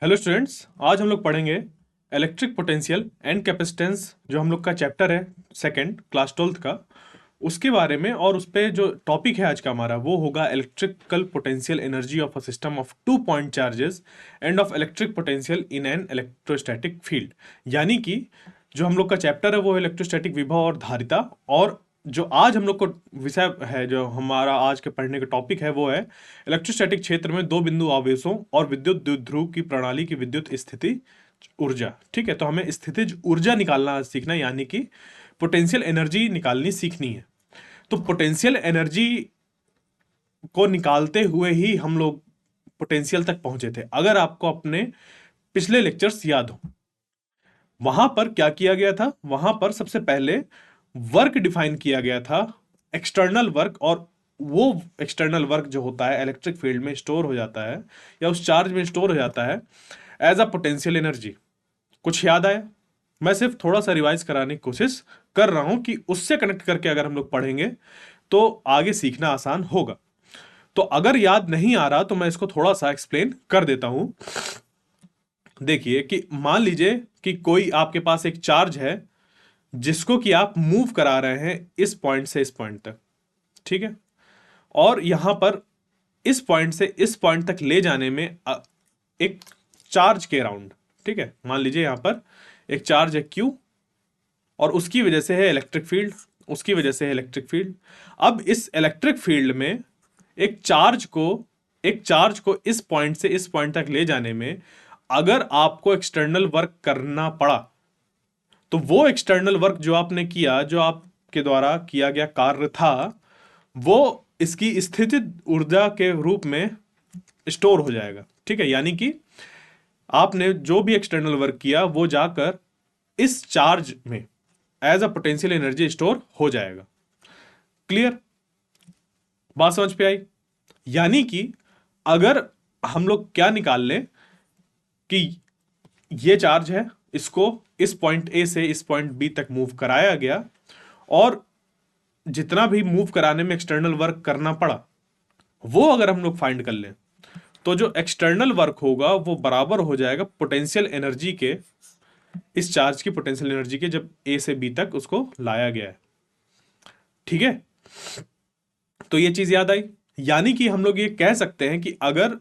Hello students, आज हम लोग पढ़ेंगे इलेक्ट्रिक पोटेंशियल एंड कैपेसिटेंस, जो हम लोग का चैप्टर है सेकंड क्लास 12th का, उसके बारे में। और उस पे जो टॉपिक है आज का हमारा वो होगा electrical potential energy of a system of 2 point charges end of electric potential in an electrostatic field. यानी कि जो हम लोग का चैप्टर है वो है इलेक्ट्रोस्टैटिक विभव और धारिता। और जो आज हम लोग को विषय है, जो हमारा आज के पढ़ने का टॉपिक है, वो है इलेक्ट्रोस्टैटिक क्षेत्र में दो बिंदु आवेशों और विद्युत द्विध्रुव की प्रणाली की विद्युत स्थिति ऊर्जा। ठीक है, तो हमें स्थितिज ऊर्जा निकालना सीखना है, यानी कि पोटेंशियल एनर्जी निकालनी सीखनी है। तो पोटेंशियल एनर्जी को निकालते हुए ही हम लोग पोटेंशियल तक पहुंचे थे। अगर आपको अपने पिछले लेक्चर्स याद हो, वहां पर क्या किया गया था? वहां पर सबसे पहले वर्क डिफाइन किया गया था, एक्सटर्नल वर्क। और वो एक्सटर्नल वर्क जो होता है इलेक्ट्रिक फील्ड में स्टोर हो जाता है या उस चार्ज में स्टोर हो जाता है एज अ पोटेंशियल एनर्जी। कुछ याद आया? मैं सिर्फ थोड़ा सा रिवाइज कराने की कोशिश कर रहा हूं कि उससे कनेक्ट करके अगर हम लोग पढ़ेंगे तो आगे सीखना आसान होगा। तो अगर याद नहीं आ रहा तो मैं इसको थोड़ा सा एक्सप्लेन कर देता हूं। देखिए कि मान लीजिए कि कोई आपके पास एक चार्ज है जिसको कि आप मूव करा रहे हैं इस पॉइंट से इस पॉइंट तक। ठीक है, और यहां पर इस पॉइंट से इस पॉइंट तक ले जाने में एक चार्ज के अराउंड, ठीक है, मान लीजिए यहां पर एक चार्ज है Q और उसकी वजह से है इलेक्ट्रिक फील्ड, उसकी वजह से है इलेक्ट्रिक फील्ड। अब इस इलेक्ट्रिक फील्ड में एक चार्ज को इस पॉइंट से इस पॉइंट तक ले जाने में अगर आपको एक्सटर्नल वर्क करना पड़ा, तो वो एक्सटर्नल वर्क जो आपने किया, जो आपके द्वारा किया गया कार्य था, वो इसकी स्थितिज ऊर्जा के रूप में स्टोर हो जाएगा। ठीक है, यानी कि आपने जो भी एक्सटर्नल वर्क किया वो जाकर इस चार्ज में as a potential energy store हो जाएगा। क्लियर? बात समझ पे आई? यानी कि अगर हम लोग क्या निकाल लें कि ये चार्ज है, इसको इस पॉइंट ए से इस पॉइंट बी तक मूव कराया गया, और जितना भी मूव कराने में एक्सटर्नल वर्क करना पड़ा वो अगर हम लोग फाइंड कर लें, तो जो एक्सटर्नल वर्क होगा वो बराबर हो जाएगा पोटेंशियल एनर्जी के, इस चार्ज की पोटेंशियल एनर्जी के, जब ए से बी तक उसको लाया गया है। ठीक है, तो ये चीज याद आई। यानी कि हम लोग ये कह सकते हैं कि अगर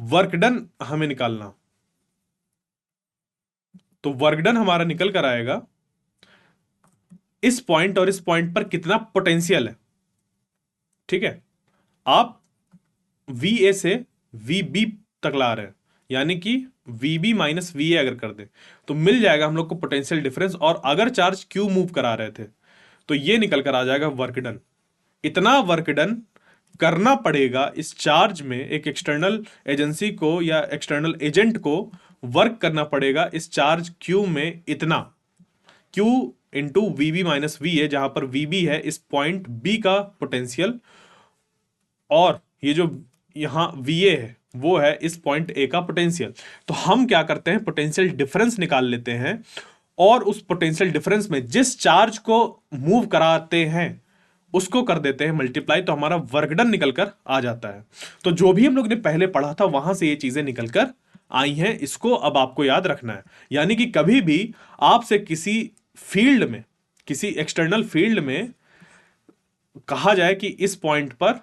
वर्क डन हमें निकालना, तो वर्क डन हमारा निकल कर आएगा इस पॉइंट और इस पॉइंट पर कितना पोटेंशियल है। ठीक है, आप वी ए से वी बी तक ला रहे हैं, यानी कि V B minus V A अगर कर दे तो मिल जाएगा हम लोग को पोटेंशियल डिफरेंस। और अगर चार्ज क्यू मूव करा रहे थे तो ये निकल कर आ जाएगा वर्क डन। इतना वर्क डन करना पड़ेगा इस चार्ज में, एक एक्सटर्नल एजेंसी को या एक्सटर्नल एजेंट को वर्क करना पड़ेगा इस चार्ज क्यू में, इतना Q into V B minus V A, जहां पर वी बी है इस पॉइंट बी का पोटेंशियल, और ये जो यहां वी ए है वो है इस पॉइंट ए का पोटेंशियल। तो हम क्या करते हैं, पोटेंशियल डिफरेंस निकाल लेते हैं, और उस पोटेंशियल डिफरेंस में जिस चार्ज को मूव कराते हैं उसको कर देते हैं मल्टीप्लाई, तो हमारा वर्क डन निकलकर आ जाता है। तो जो भी हम लोग ने पहले पढ़ा था वहां से ये चीजें निकलकर आई हैं, इसको अब आपको याद रखना है। यानी कि कभी भी आपसे किसी फील्ड में, किसी एक्सटर्नल फील्ड में कहा जाए कि इस पॉइंट पर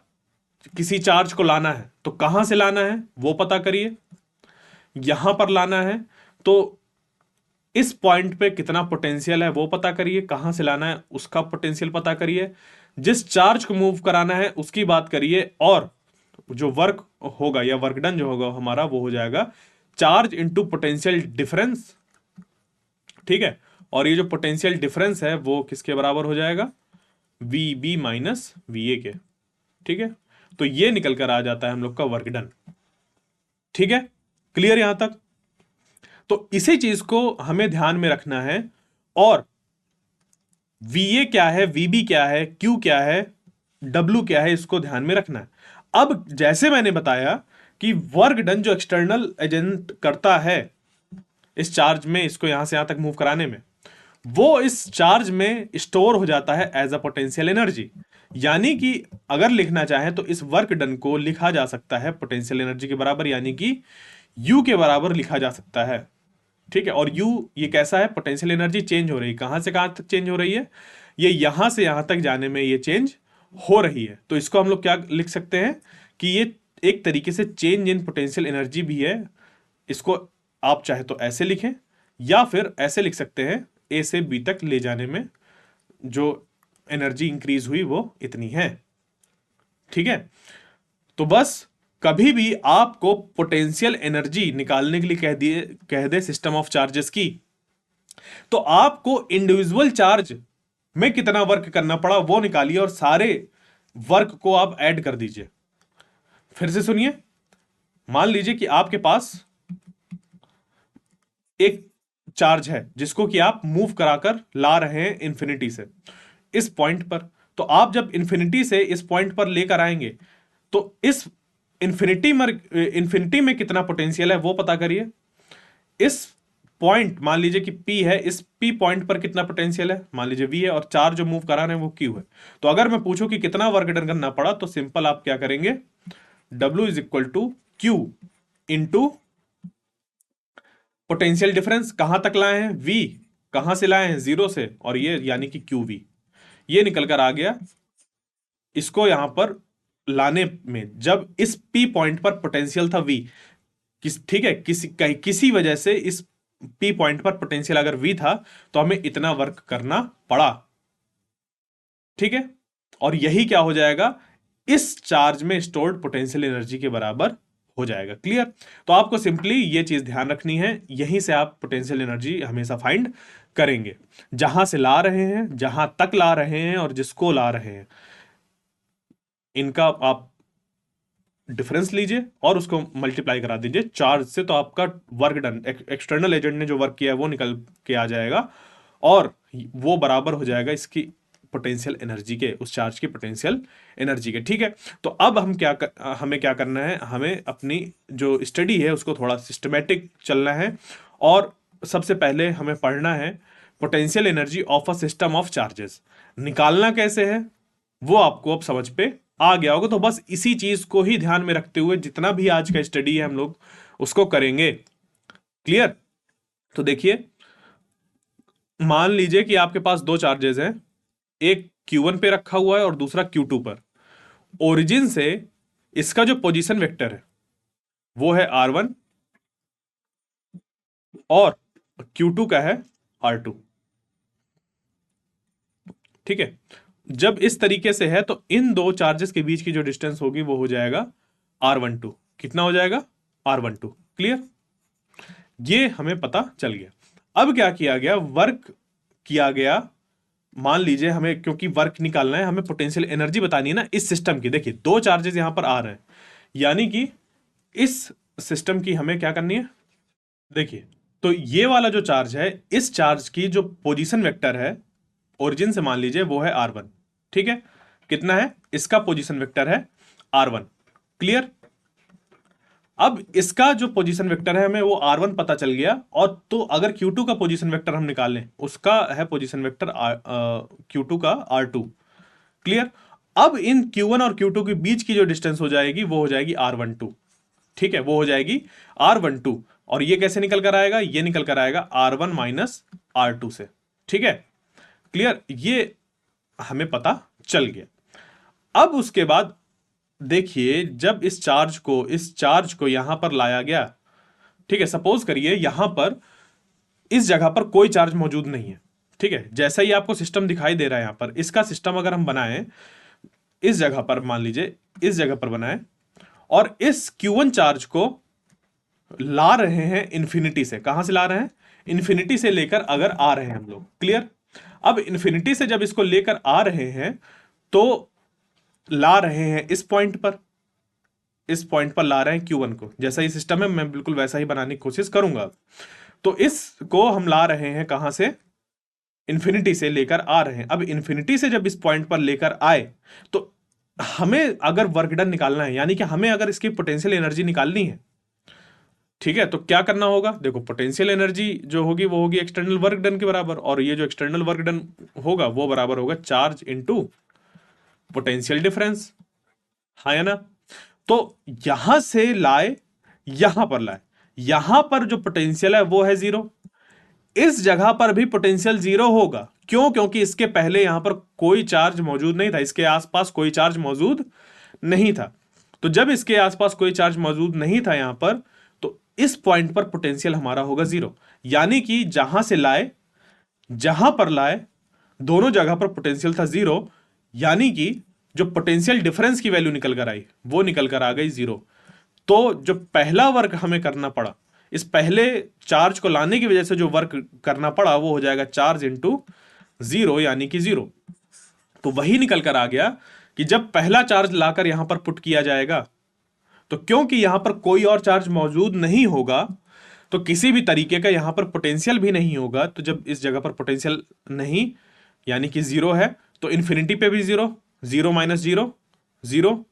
किसी चार्ज को लाना है, तो कहां से लाना है वो पता करिए। यहां पर लाना है तो इस पॉइंट पे कितना पोटेंशियल है वो पता करिए, कहां से लाना है उसका पोटेंशियल पता करिए, जिस चार्ज को मूव कराना है उसकी बात करिए, और जो वर्क होगा या वर्क डन जो होगा हमारा वो हो जाएगा चार्ज इंटू पोटेंशियल डिफरेंस। ठीक है, और ये जो पोटेंशियल डिफरेंस है वो किसके बराबर हो जाएगा? V B minus V A के। ठीक है, तो ये निकल कर आ जाता है हम लोग का वर्क डन। ठीक है, क्लियर यहां तक? तो इसी चीज को हमें ध्यान में रखना है, और वीए क्या है, वीबी क्या है, क्यू क्या है, डब्ल्यू क्या है, इसको ध्यान में रखना है। अब जैसे मैंने बताया कि वर्क डन जो एक्सटर्नल एजेंट करता है इस चार्ज में, इसको यहां से यहां तक मूव कराने में, वो इस चार्ज में स्टोर हो जाता है एज अ पोटेंशियल एनर्जी। यानी कि अगर लिखना चाहे तो इस वर्क डन को लिखा जा सकता है पोटेंशियल एनर्जी के बराबर, यानी कि U के बराबर लिखा जा सकता है। ठीक है, और U ये कैसा है, पोटेंशियल एनर्जी चेंज हो रही है, कहां से कहां तक चेंज हो रही है, ये यहां से यहां तक जाने में ये चेंज हो रही है। तो इसको हम लोग क्या लिख सकते हैं कि ये एक तरीके से चेंज इन पोटेंशियल एनर्जी भी है। इसको आप चाहे तो ऐसे लिखें या फिर ऐसे लिख सकते हैं, ए से बी तक ले जाने में जो एनर्जी इंक्रीज हुई वो इतनी है। ठीक है, तो बस कभी भी आपको पोटेंशियल एनर्जी निकालने के लिए कह दे सिस्टम ऑफ चार्जेस की, तो आपको इंडिविजुअल चार्ज में कितना वर्क करना पड़ा वो निकालिए और सारे वर्क को आप ऐड कर दीजिए। फिर से सुनिए, मान लीजिए कि आपके पास एक चार्ज है जिसको कि आप मूव कराकर ला रहे हैं इंफिनिटी से इस पॉइंट पर। तो आप जब इंफिनिटी से इस पॉइंट पर लेकर आएंगे तो इस इंफिनिटी में कितना पोटेंशियल है वो पता करिए। इस पॉइंट मान लीजिए कि P है, इस P पॉइंट पर कितना पोटेंशियल है, मान लीजिए V है, और चार्ज जो मूव करा रहे हैं वो Q है। तो अगर मैं पूछूं कि कितना वर्क डन करना पड़ा, तो सिंपल आप क्या करेंगे, W is equal to Q into potential difference कहां तक लाए हैं, V कहां से लाए हैं, 0 से, और ये यानी कि QV ये निकल कर आ गया। इसको यहां पर लाने में जब इस P पॉइंट पर पोटेंशियल था V, ठीक है, किसी वजह से इस P पॉइंट पर पोटेंशियल अगर V था तो हमें इतना वर्क करना पड़ा। ठीक है, और यही क्या हो जाएगा, इस चार्ज में स्टोर्ड पोटेंशियल एनर्जी के बराबर हो जाएगा। क्लियर? तो आपको सिंपली ये चीज ध्यान रखनी है, यहीं से आप पोटेंशियल एनर्जी हमेशा फाइंड करेंगे, जहां से ला रहे हैं, जहां तक ला रहे हैं और जिसको ला रहे हैं, इनका आप डिफरेंस लीजिए और उसको मल्टीप्लाई करा दीजिए चार्ज से, तो आपका वर्क डन, एक्सटर्नल एजेंट ने जो वर्क किया है वो निकल के आ जाएगा और वो बराबर हो जाएगा इसकी पोटेंशियल एनर्जी के, उस चार्ज की पोटेंशियल एनर्जी के। ठीक है, तो अब हमें क्या करना है, हमें अपनी जो स्टडी है उसको थोड़ा सिस्टमेटिक चलना है और सबसे पहले हमें पढ़ना है potential energy of a system of charges. निकालना कैसे है वो आपको अब समझ पे आ गया होगा। तो बस इसी चीज को ही ध्यान में रखते हुए जितना भी आज का स्टडी है हम लोग उसको करेंगे। क्लियर? तो देखिए, मान लीजिए कि आपके पास दो चार्जेस हैं, एक Q1 पे रखा हुआ है और दूसरा Q2 पर। ओरिजिन से इसका जो पोजीशन वेक्टर है वो है R1 और Q2 का है R2। ठीक है, जब इस तरीके से है तो इन दो चार्जेस के बीच की जो डिस्टेंस होगी वो हो जाएगा R12। कितना हो जाएगा? R12। क्लियर? ये हमें पता चल गया। अब क्या किया गया, वर्क किया गया। मान लीजिए हमें, क्योंकि वर्क निकालना है, हमें पोटेंशियल एनर्जी बतानी है ना इस सिस्टम की। देखिए दो चार्जेस यहां पर आ रहे हैं, यानी कि इस सिस्टम की हमें क्या करनी है, देखिए तो ये वाला जो चार्ज है, इस चार्ज की जो पोजीशन वेक्टर है ओरिजिन से मान लीजिए वो है R1। ठीक है, कितना है, इसका पोजीशन वेक्टर है R1। क्लियर? अब इसका जो पोजीशन वेक्टर है हमें वो R1 पता चल गया, और तो अगर Q2 का पोजीशन वेक्टर हम निकालें, उसका है पोजीशन वेक्टर Q2 का R2। क्लियर? अब इन Q1 और Q2 के बीच की जो डिस्टेंस हो जाएगी वो हो जाएगी R12। ठीक है, वो हो जाएगी R12, और ये कैसे निकल कर आएगा, ये निकल कर आएगा R1 माइनस R2 से। ठीक है, क्लियर? ये हमें पता चल गया। अब उसके बाद देखिए, जब इस चार्ज को यहां पर लाया गया, ठीक है, सपोज करिए यहां पर इस जगह पर कोई चार्ज मौजूद नहीं है। ठीक है, जैसा ही आपको सिस्टम दिखाई दे रहा है यहां पर, इसका सिस्टम अगर हम बनाएं, इस जगह पर मान लीजिए इस जगह पर बनाएं और इस Q1 चार्ज को ला रहे हैं इंफिनिटी से। कहां से ला रहे हैं? इंफिनिटी से लेकर अगर आ रहे हैं हम लोग। क्लियर? अब इंफिनिटी से जब इसको लेकर आ रहे हैं तो ला रहे हैं इस पॉइंट पर, इस पॉइंट पर ला रहे हैं Q1 को। जैसा ही सिस्टम है मैं बिल्कुल वैसा ही बनाने की कोशिश करूंगा। तो इसको हम ला रहे हैं कहां से? इंफिनिटी से लेकर आ रहे हैं। अब इंफिनिटी से जब इस पॉइंट पर लेकर आए तो हमें अगर वर्क डन निकालना है, यानी कि हमें अगर इसकी पोटेंशियल एनर्जी निकालनी है, ठीक है, तो क्या करना होगा, देखो पोटेंशियल एनर्जी जो होगी वो होगी एक्सटर्नल वर्क डन के बराबर, और ये जो एक्सटर्नल वर्क डन होगा वो बराबर होगा चार्ज इनटू पोटेंशियल डिफरेंस। हाँ या ना? तो यहां से लाए, यहां पर लाए, यहां पर जो पोटेंशियल है वो है जीरो, इस जगह पर भी पोटेंशियल जीरो होगा। क्यों? क्योंकि इसके पहले यहां पर कोई चार्ज मौजूद नहीं था, इसके आसपास कोई चार्ज मौजूद नहीं था। तो जब इसके आसपास कोई चार्ज मौजूद नहीं था यहां पर, तो इस पॉइंट पर पोटेंशियल हमारा होगा जीरो। यानी कि जहां पर लाए दोनों जगह पर पोटेंशियल था जीरो, यानी कि जो पोटेंशियल डिफरेंस की वैल्यू निकल कर आई वो निकल कर आ गई जीरो। तो जो पहला वर्क हमें करना पड़ा, इस पहले चार्ज को लाने की वजह से जो वर्क करना पड़ा वो हो जाएगा चार्ज इंटू जीरो, यानी कि जीरो। तो वही निकल कर आ गया कि जब पहला चार्ज लाकर यहां पर पुट किया जाएगा, तो क्योंकि यहां पर कोई और चार्ज मौजूद नहीं होगा, तो किसी भी तरीके का यहां पर पोटेंशियल भी नहीं होगा। तो जब इस जगह पर पोटेंशियल नहीं, यानी कि जीरो है, तो इन्फिनिटी पे भी zero, zero minus zero zero,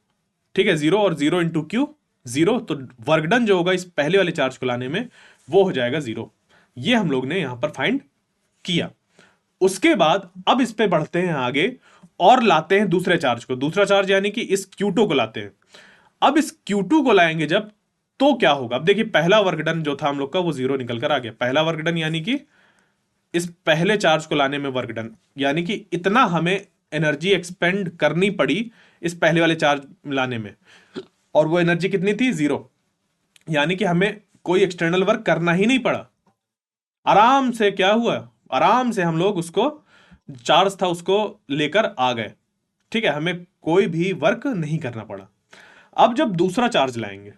ठीक है, जीरो और जीरो इंटू क्यू जीरो। तो वर्क डन जो होगा इस पहले वाले चार्ज को लाने में वो हो जाएगा जीरो। ये हम लोग ने यहां पर फाइंड किया। उसके बाद अब इस पे बढ़ते हैं आगे और लाते हैं दूसरे चार्ज को, दूसरा चार्ज यानी कि इस Q2 को लाते हैं। अब इस Q2 को लाएंगे जब, तो क्या होगा? अब देखिए पहला वर्क डन जो था हम लोग का वो जीरो निकल कर आ गया। पहला वर्क डन यानी कि इस पहले चार्ज को लाने में वर्क डन, यानी कि इतना हमें एनर्जी एक्सपेंड करनी पड़ी इस पहले वाले चार्ज लाने में, और वो एनर्जी कितनी थी? जीरो। यानी कि हमें कोई एक्सटर्नल वर्क करना ही नहीं पड़ा। आराम से क्या हुआ, आराम से हम लोग उसको चार्ज था उसको लेकर आ गए। ठीक है, हमें कोई भी वर्क नहीं करना पड़ा। अब जब दूसरा चार्ज लाएंगे,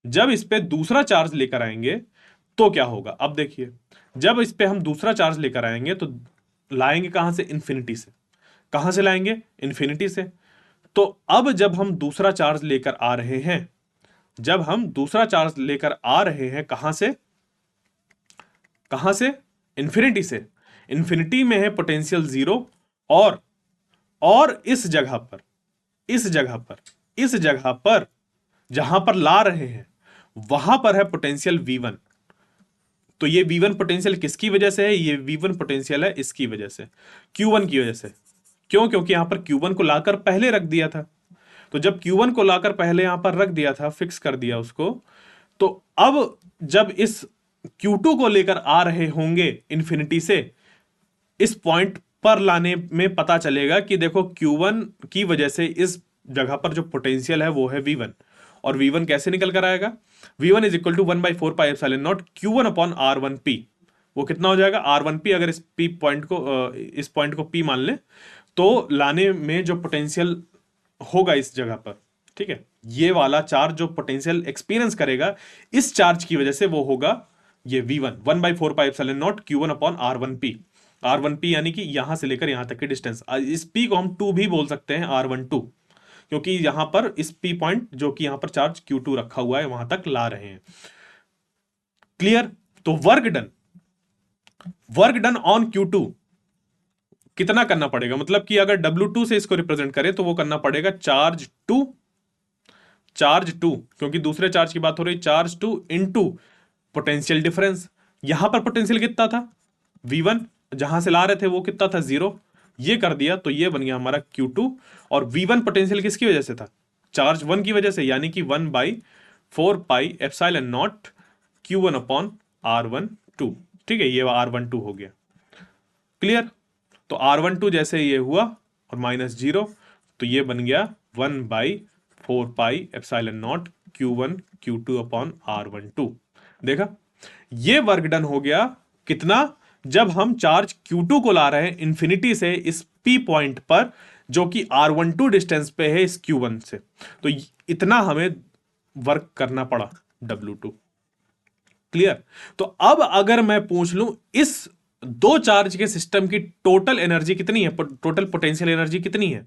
जब इस पे दूसरा चार्ज लेकर आएंगे तो क्या होगा? अब देखिए, जब इस पे हम दूसरा चार्ज लेकर आएंगे तो लाएंगे कहां से? इन्फिनिटी से। कहां से लाएंगे? इन्फिनिटी से। तो अब जब हम दूसरा चार्ज लेकर आ रहे हैं, जब हम दूसरा चार्ज लेकर आ रहे हैं कहां से? कहां से? इन्फिनिटी से। इन्फिनिटी में है पोटेंशियल जीरो, और इस जगह पर, इस जगह पर, इस जगह पर जहां पर ला रहे हैं वहां पर है पोटेंशियल V1। तो ये V1 पोटेंशियल किसकी वजह से है? ये V1 पोटेंशियल है इसकी वजह से, Q1 की वजह से। क्यों? क्योंकि यहां पर Q1 को लाकर पहले रख दिया था। तो जब Q1 को लाकर पहले यहां पर रख दिया था, फिक्स कर दिया उसको, तो अब जब इस Q2 को लेकर आ रहे होंगे इन्फिनिटी से, इस पॉइंट पर लाने में पता चलेगा कि देखो Q1 की वजह से इस जगह पर जो पोटेंशियल है वो है V1। और V1 कैसे निकल कर आएगा? V1 is equal to 1/4πε0 Q1 upon R1P। वो कितना हो जाएगा? R1P। अगर इस पॉइंट को P मान ले, तो लाने में जो पोटेंशियल होगा इस जगह पर, ठीक है, ये वाला चार्ज जो पोटेंशियल एक्सपीरियंस करेगा इस चार्ज की वजह से, वो होगा ये V1 1/4πε0 Q1 upon R1P। R1P यानी कि यहां से लेकर यहां तक की डिस्टेंस। इस P को हम 2 भी बोल सकते हैं, R12, क्योंकि यहां पर इस P पॉइंट जो कि यहां पर चार्ज Q2 रखा हुआ है वहां तक ला रहे हैं। क्लियर? तो वर्क डन ऑन Q2 कितना करना पड़ेगा? मतलब कि अगर W2 से इसको रिप्रेजेंट करें तो वो करना पड़ेगा चार्ज टू, क्योंकि दूसरे चार्ज की बात हो रही, charge two into potential difference. यहां पर पोटेंशियल कितना था? V1। जहां से ला रहे थे वो कितना था? जीरो। ये कर दिया तो ये बन गया हमारा Q2। और V1 पोटेंशियल किसकी वजह से था? चार्ज 1 की वजह से, यानी कि 1/4πε0 Q1 अपॉन R12। ठीक है, ये R12 हो गया। क्लियर? तो R12 जैसे ये हुआ और माइनस जीरो, तो ये बन गया 1/4πε0 Q1 Q2 अपॉन R12। देखा, ये वर्क डन हो गया कितना? जब हम चार्ज Q2 को ला रहे हैं इन्फिनिटी से इस P पॉइंट पर, जो कि R12 डिस्टेंस पे है इस Q1 से, तो इतना हमें वर्क करना पड़ा W2। क्लियर? तो अब अगर मैं पूछ लूं इस दो चार्ज के सिस्टम की टोटल एनर्जी कितनी है, टोटल पोटेंशियल एनर्जी कितनी है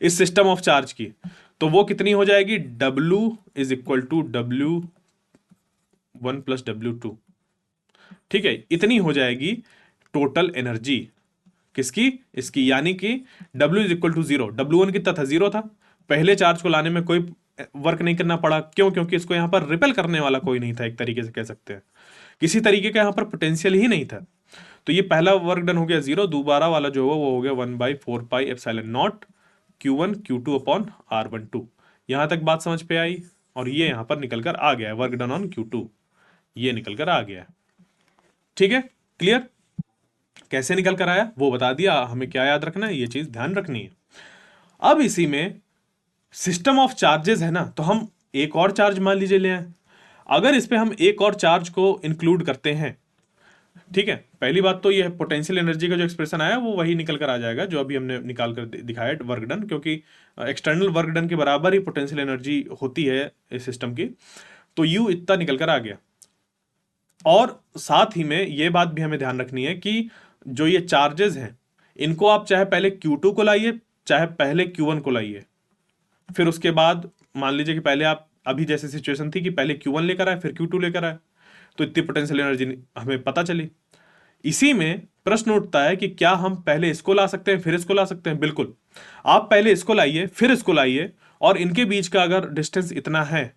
इस सिस्टम ऑफ चार्ज की, तो वो कितनी हो जाएगी? W is equal to W1 plus W2। ठीक है, इतनी हो जाएगी टोटल एनर्जी किसकी? इसकी। यानी कि W is equal to zero. W1 कितना था? जीरो था। पहले चार्ज को लाने में कोई वर्क नहीं करना पड़ा। क्यों? क्योंकि इसको यहां पर रिपेल करने वाला कोई नहीं था, एक तरीके से कह सकते हैं, किसी तरीके का यहां पर पोटेंशियल ही नहीं था। तो ये पहला वर्क डन हो गया जीरो। दोबारा वाला जो हुआ वो हो गया 1/4πε0 Q1 Q2 अपॉन R12। यहां तक बात समझ पे आई? और ये यहां पर निकल कर आ गया है वर्क डन ऑन Q2। ये निकल कर आ गया। ठीक है, क्लियर? कैसे निकल कर आया वो बता दिया, हमें क्या याद रखना है, ये चीज ध्यान रखनी है। अब इसी में सिस्टम ऑफ चार्जेस है ना, तो हम एक और चार्ज मान लीजिए ले आए। अगर इस पे हम एक और चार्ज को इंक्लूड करते हैं, ठीक है, पहली बात तो ये पोटेंशियल एनर्जी का जो एक्सप्रेशन आया वो वही निकल कर आ जाएगा जो अभी हमने निकाल कर दिखाया, वर्क डन, क्योंकि एक्सटर्नल वर्क डन के बराबर ही पोटेंशियल एनर्जी होती है इस सिस्टम की। तो यू इतना निकल कर आ गया। और साथ ही में ये बात भी हमें ध्यान रखनी है कि जो ये चार्जेस हैं इनको आप चाहे पहले Q2 को लाइए चाहे पहले Q1 को लाइए, फिर उसके बाद मान लीजिए कि पहले आप, अभी जैसे सिचुएशन थी कि पहले Q1 लेकर आए फिर Q2 लेकर आए, तो इतनी पोटेंशियल एनर्जी हमें पता चली। इसी में प्रश्न उठता है कि क्या हम पहले इसको ला सकते हैं फिर इसको ला सकते हैं? बिल्कुल, आप पहले इसको लाइए फिर इसको लाइए, और इनके बीच का अगर डिस्टेंस इतना है,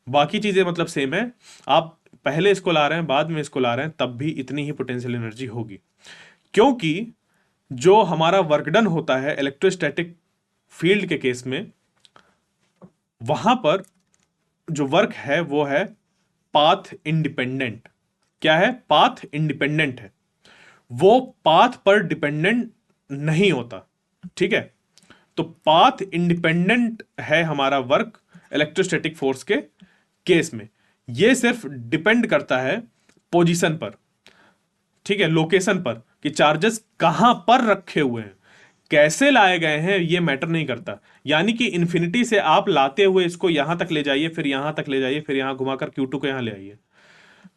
बाकी चीजें मतलब सेम है, आप पहले इसको ला रहे हैं बाद में इसको ला रहे हैं, तब भी इतनी ही पोटेंशियल एनर्जी होगी। क्योंकि जो हमारा वर्क डन होता है इलेक्ट्रोस्टैटिक फील्ड के केस में, वहां पर जो वर्क है वो है पाथ इंडिपेंडेंट। क्या है? पाथ इंडिपेंडेंट है, वो पाथ पर डिपेंडेंट नहीं होता। ठीक है, तो पाथ इंडिपेंडेंट है हमारा वर्क इलेक्ट्रोस्टैटिक फोर्स के केस में। ये सिर्फ डिपेंड करता है पोजीशन पर, ठीक है, लोकेशन पर, कि चार्जेस कहां पर रखे हुए हैं, कैसे लाए गए हैं ये मैटर नहीं करता। यानी कि इन्फिनिटी से आप लाते हुए इसको यहां तक ले जाइए, फिर यहां तक ले जाइए, फिर यहां घुमाकर Q2 को यहां ले आइए,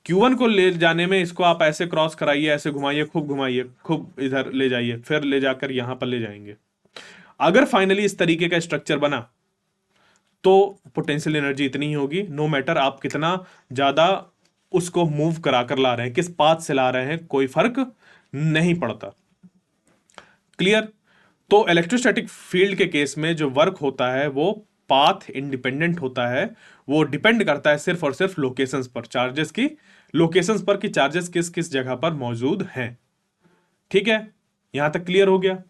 Q1 को ले जाने में इसको आप ऐसे क्रॉस कराइए, ऐसे घुमाइए, खूब इधर ले जाइए, फिर ले जाकर यहां पर ले जाएंगे। अगर फाइनली इस तरीके का स्ट्रक्चर बना तो पोटेंशियल एनर्जी इतनी ही होगी, नो मैटर आप कितना ज्यादा उसको मूव करा कर ला रहे हैं, किस पाथ से ला रहे हैं, कोई फर्क नहीं पड़ता। क्लियर? तो इलेक्ट्रोस्टैटिक फील्ड के केस में जो वर्क होता है वो पाथ इंडिपेंडेंट होता है, वो डिपेंड करता है सिर्फ और सिर्फ लोकेशंस पर, चार्जेस की लोकेशंस पर, कि चार्जेस किस किस जगह पर मौजूद हैं। ठीक है, यहां तक क्लियर हो गया?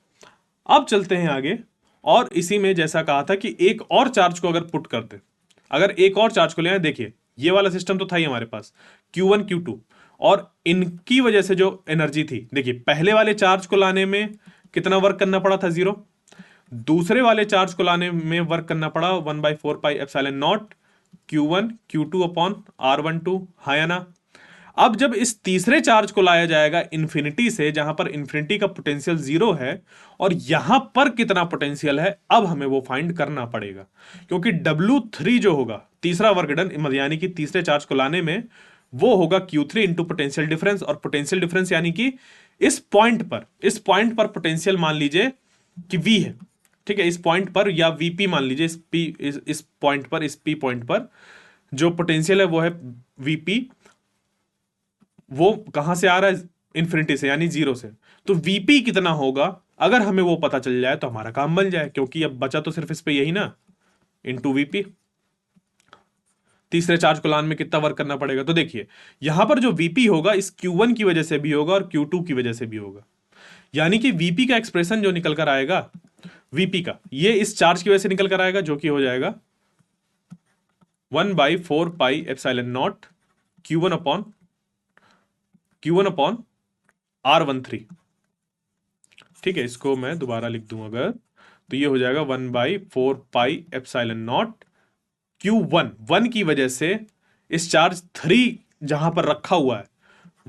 अब चलते हैं आगे, और इसी में जैसा कहा था कि एक और चार्ज को अगर पुट करते, अगर एक और चार्ज को ले आए, देखिए ये वाला सिस्टम तो था ही हमारे पास Q1 Q2, और इनकी वजह से जो एनर्जी थी, देखिए पहले वाले चार्ज को लाने में कितना वर्क करना पड़ा था? 0। दूसरे वाले चार्ज को लाने में वर्क करना पड़ा 1/4πε0 Q1 Q2 अपॉन R12, हाँ या ना? अब जब इस तीसरे चार्ज को लाया जाएगा इंफिनिटी से, जहां पर इंफिनिटी का पोटेंशियल 0 है, और यहां पर कितना पोटेंशियल है अब हमें वो फाइंड करना पड़ेगा। क्योंकि W3 जो होगा तीसरा वर्क डन, यानी कि तीसरे चार्ज को लाने में, वो होगा Q3 इंटू पोटेंशियल डिफरेंस। और पोटेंशियल डिफरेंस यानी कि इस पॉइंट पर पोटेंशियल मान लीजिए कि V है, ठीक है, इस पॉइंट पर, या VP मान लीजिए, इस पॉइंट पर, इस P पॉइंट पर जो पोटेंशियल है वो है VP। वो कहां से आ रहा है? इंफिनिटी से, यानी 0 से। तो VP कितना होगा अगर हमें वो पता चल जाए तो हमारा काम बन जाए, क्योंकि अब बचा तो सिर्फ इस पे यही ना, इंटू VP। तीसरे चार्ज को लाने में कितना वर्क करना पड़ेगा? तो देखिए यहां पर जो VP होगा इस Q1 की वजह से भी होगा और Q2 की वजह से भी होगा। यानी कि VP का एक्सप्रेशन जो निकल कर आएगा, VP का, ये इस चार्ज की वजह से निकल कर आएगा, जो कि हो जाएगा 1/4πε0 Q1 अपॉन R13। ठीक है, इसको मैं दोबारा लिख दूं अगर, तो ये हो जाएगा 1/4πε0 Q1, 1 की वजह से इस चार्ज 3 जहां पर रखा हुआ है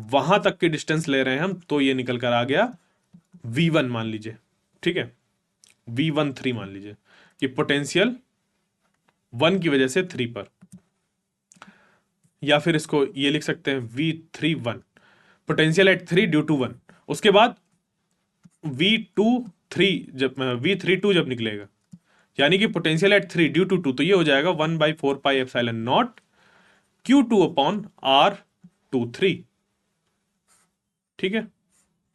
वहां तक की डिस्टेंस ले रहे हैं हम, तो ये निकल कर आ गया V1 मान लीजिए। ठीक है, V13 मान लीजिए कि पोटेंशियल 1 की वजह से 3 पर, या फिर इसको ये लिख सकते हैं V31, potential at 3 due to 1। उसके बाद V32 जब निकलेगा, यानी कि पोटेंशियल एट 3 ड्यू टू 2, तो ये हो जाएगा 1/4πε0 Q2 अपॉन R23। ठीक है,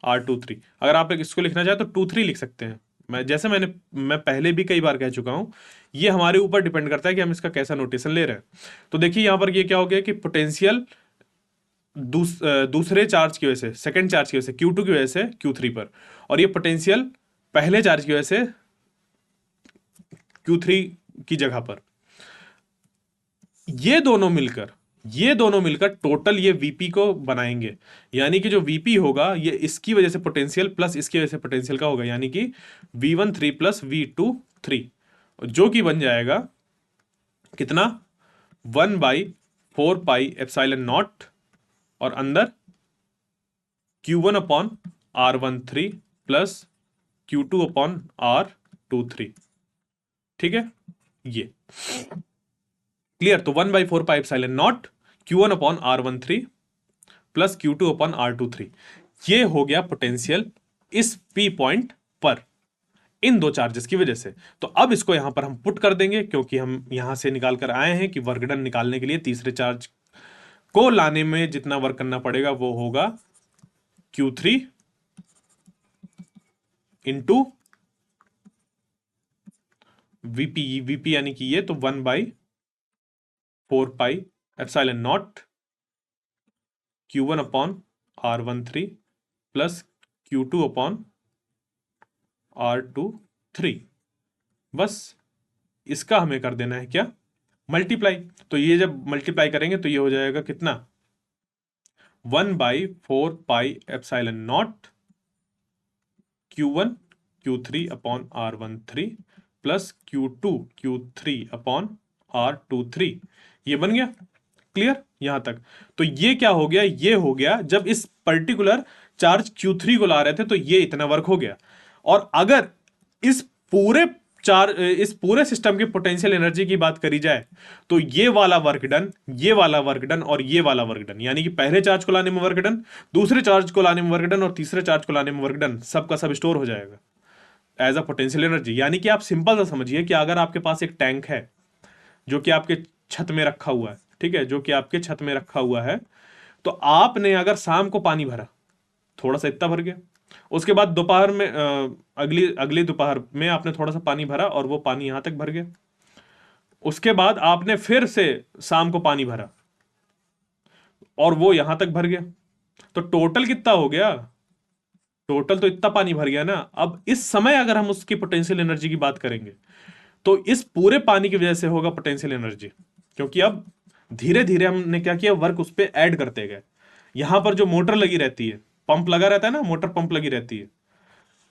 R23, अगर आप इसको लिखना चाहे तो 23 लिख सकते हैं। मैं पहले भी कई बार कह चुका हूं, ये हमारे ऊपर डिपेंड करता है कि हम इसका कैसा नोटेशन ले रहे हैं। तो देखिए यहां पर ये क्या हो गया कि पोटेंशियल दूसरे चार्ज की वजह से, सेकंड चार्ज की वजह से, Q2 की वजह से Q3 पर, और ये पोटेंशियल पहले चार्ज की वजह से Q3 की जगह पर, ये दोनों मिलकर ये दोनों मिलकर टोटल ये वीपी को बनाएंगे, यानी कि जो वीपी होगा ये इसकी वजह से पोटेंशियल प्लस इसकी वजह से पोटेंशियल का होगा, यानी कि V13 प्लस V23, जो कि बन जाएगा कितना, 1/4 पाई एप्सिलॉन नॉट, और अंदर Q1/R13 प्लस Q2/R23। ठीक है, ये क्लियर। तो 1/4 pi epsilon not Q1/R13 plus Q2/R23, ये हो गया पोटेंशियल इस P पॉइंट पर इन दो चार्जेस की वजह से। तो अब इसको यहां पर हम पुट कर देंगे, क्योंकि हम यहां से निकाल कर आए हैं कि वर्क डन निकालने के लिए तीसरे चार्ज को लाने में जितना वर्क करना पड़ेगा वो होगा Q3 इंटू वीपी यानी कि ये, तो 1/4 pi epsilon not Q1/R13 plus Q2/R23। बस इसका हमें कर देना है क्या, मल्टीप्लाई। तो ये जब मल्टीप्लाई करेंगे तो ये हो जाएगा कितना, 1/4 pi epsilon not Q1 Q3/R13 plus Q2 Q3/R23, ये बन गया। क्लियर यहां तक। तो ये क्या हो गया, ये हो गया जब इस पर्टिकुलर चार्ज Q3 को ला रहे थे तो ये इतना वर्क हो गया। और अगर इस पूरे इस पूरे सिस्टम की पोटेंशियल एनर्जी की बात करी जाए तो ये वाला वर्क डन, ये वाला वर्क डन और ये वाला वर्क डन, यानी कि पहले चार्ज को लाने में वर्क डन, दूसरे चार्ज को लाने में वर्क डन और तीसरे चार्ज को लाने में वर्क डन, सबका सब स्टोर हो जाएगा एज अ पोटेंशियल एनर्जी। यानी कि आप सिंपल सा समझिए कि अगर आपके पास एक टैंक है जो कि आपके छत में रखा हुआ है, ठीक है, जो कि आपके छत में रखा हुआ है, तो आपने अगर शाम को पानी भरा, थोड़ा सा इतना भर गया, उसके बाद दोपहर में अगली अगली दोपहर में आपने थोड़ा सा पानी भरा और वो पानी यहां तक भर गया, उसके बाद आपने फिर से शाम को पानी भरा और वो यहां तक भर गया, तो टोटल कितना हो गया, टोटल तो इतना पानी भर गया ना। अब इस समय अगर हम उसकी पोटेंशियल एनर्जी की बात करेंगे तो इस पूरे पानी की वजह से होगा पोटेंशियल एनर्जी, क्योंकि अब धीरे धीरे हमने क्या किया, वर्क उस पर ऐड करते गए। यहां पर जो मोटर लगी रहती है, पंप लगा रहता है ना, मोटर पंप लगी रहती है,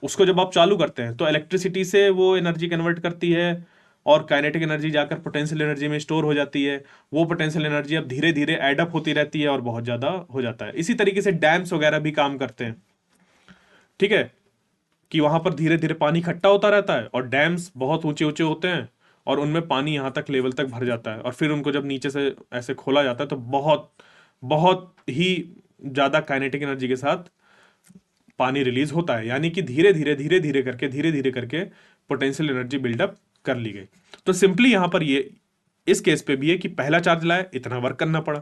उसको जब आप चालू करते हैं तो इलेक्ट्रिसिटी से वो एनर्जी कन्वर्ट करती है और काइनेटिक एनर्जी जाकर पोटेंशियल एनर्जी में स्टोर हो जाती है। वो पोटेंशियल एनर्जी अब धीरे धीरे एडअप होती रहती है और बहुत ज्यादा हो जाता है। इसी तरीके से डैम्स वगैरह भी काम करते हैं, ठीक है, कि वहां पर धीरे धीरे पानी इकट्ठा होता रहता है और डैम्स बहुत ऊंचे ऊंचे होते हैं और उनमें पानी यहां तक लेवल तक भर जाता है और फिर उनको जब नीचे से ऐसे खोला जाता है तो बहुत बहुत ही ज्यादा काइनेटिक एनर्जी के साथ पानी रिलीज होता है। यानी कि धीरे धीरे करके पोटेंशियल एनर्जी बिल्डअप कर ली गई। तो सिंपली यहां पर ये इस केस पे भी है कि पहला चार्ज लाए इतना वर्क करना पड़ा,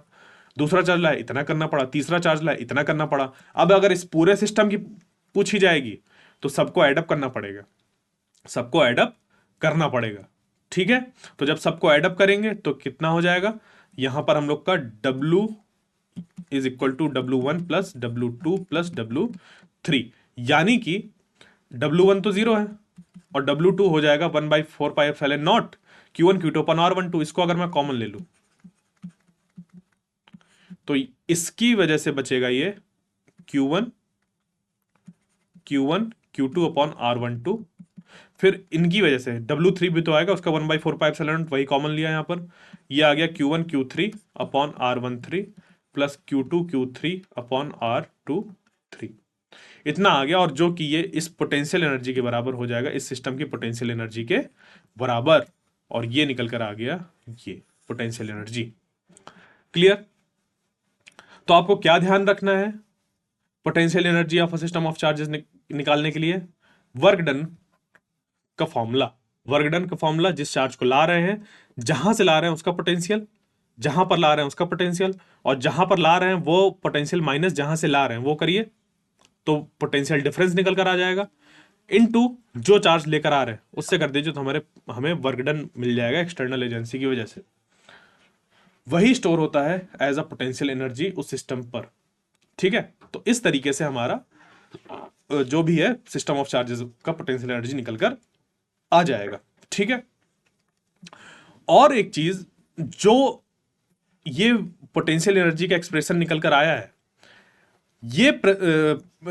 दूसरा चार्ज लाए इतना करना पड़ा, तीसरा चार्ज लाए इतना करना पड़ा। अब अगर इस पूरे सिस्टम की पूछी जाएगी तो सबको एडअप करना पड़ेगा, सबको एडअप करना पड़ेगा, ठीक है। तो जब सबको एडअप करेंगे तो कितना हो जाएगा, यहां पर हम लोग का W is equal to W1 plus W2 plus W3, यानी कि W1 तो 0 है और W2 हो जाएगा 1/4 pi epsilon not Q1 Q2/R12। इसको अगर मैं कॉमन ले लूं तो इसकी वजह से बचेगा ये Q1 Q2/R12, फिर इनकी वजह से W3 भी तो आएगा, उसका 1/4 पाई एप्सिलॉन, वही कॉमन लिया यहां पर, ये आ गया Q1 Q3/R13 plus Q2 Q3/R23, इतना आ गया। और जो कि ये इस पोटेंशियल एनर्जी के बराबर हो जाएगा, इस सिस्टम की पोटेंशियल एनर्जी के बराबर, और ये निकल कर आ गया ये पोटेंशियल एनर्जी। क्लियर। तो आपको क्या ध्यान रखना है potential energy of a system of charges निकालने के लिए, वर्क डन का फॉर्मूला, वर्क डन का फॉर्मूला, जिस चार्ज को ला रहे हैं, जहां से ला रहे हैं उसका पोटेंशियल, जहां पर ला रहे हैं उसका पोटेंशियल, और जहां पर ला रहे हैं वो पोटेंशियल माइनस जहां से ला रहे हैं वो करिए, तो पोटेंशियल डिफरेंस निकल कर आ जाएगा, इनटू जो चार्ज लेकर आ रहे हैं उससे कर दीजिए, तो हमें वर्क डन मिल जाएगा एक्सटर्नल एजेंसी की वजह से। वही स्टोर होता है एज अ पोटेंशियल एनर्जी उस सिस्टम पर, ठीक है। तो इस तरीके से हमारा जो भी है सिस्टम ऑफ चार्जेस का पोटेंशियल एनर्जी निकलकर आ जाएगा, ठीक है। और एक चीज, जो ये पोटेंशियल एनर्जी का एक्सप्रेशन निकल कर आया है, ये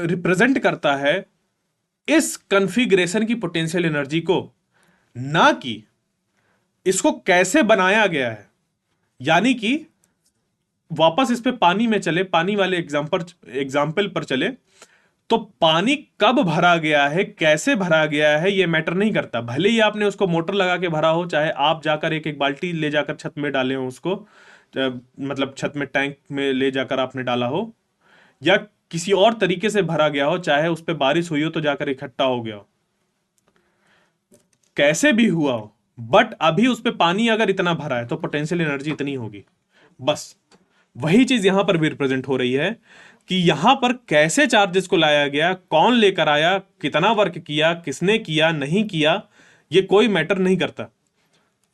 रिप्रेजेंट करता है इस कॉन्फ़िगरेशन की पोटेंशियल एनर्जी को, ना कि इसको कैसे बनाया गया है। यानी कि वापस इस पे पानी में चले, पानी वाले एग्जाम्पल पर चले, तो पानी कब भरा गया है, कैसे भरा गया है, ये मैटर नहीं करता। भले ही आपने उसको मोटर लगा के भरा हो, चाहे आप जाकर एक एक बाल्टी ले जाकर छत में डाले हो उसको, मतलब छत में टैंक में ले जाकर आपने डाला हो, या किसी और तरीके से भरा गया हो, चाहे उस पर बारिश हुई हो तो जाकर इकट्ठा हो गया हो, कैसे भी हुआ हो, बट अभी उस पर पानी अगर इतना भरा है तो पोटेंशियल एनर्जी इतनी होगी। बस वही चीज यहां पर भी रिप्रेजेंट हो रही है कि यहां पर कैसे चार्जेस को लाया गया, कौन लेकर आया, कितना वर्क किया, किसने किया, नहीं किया, ये कोई मैटर नहीं करता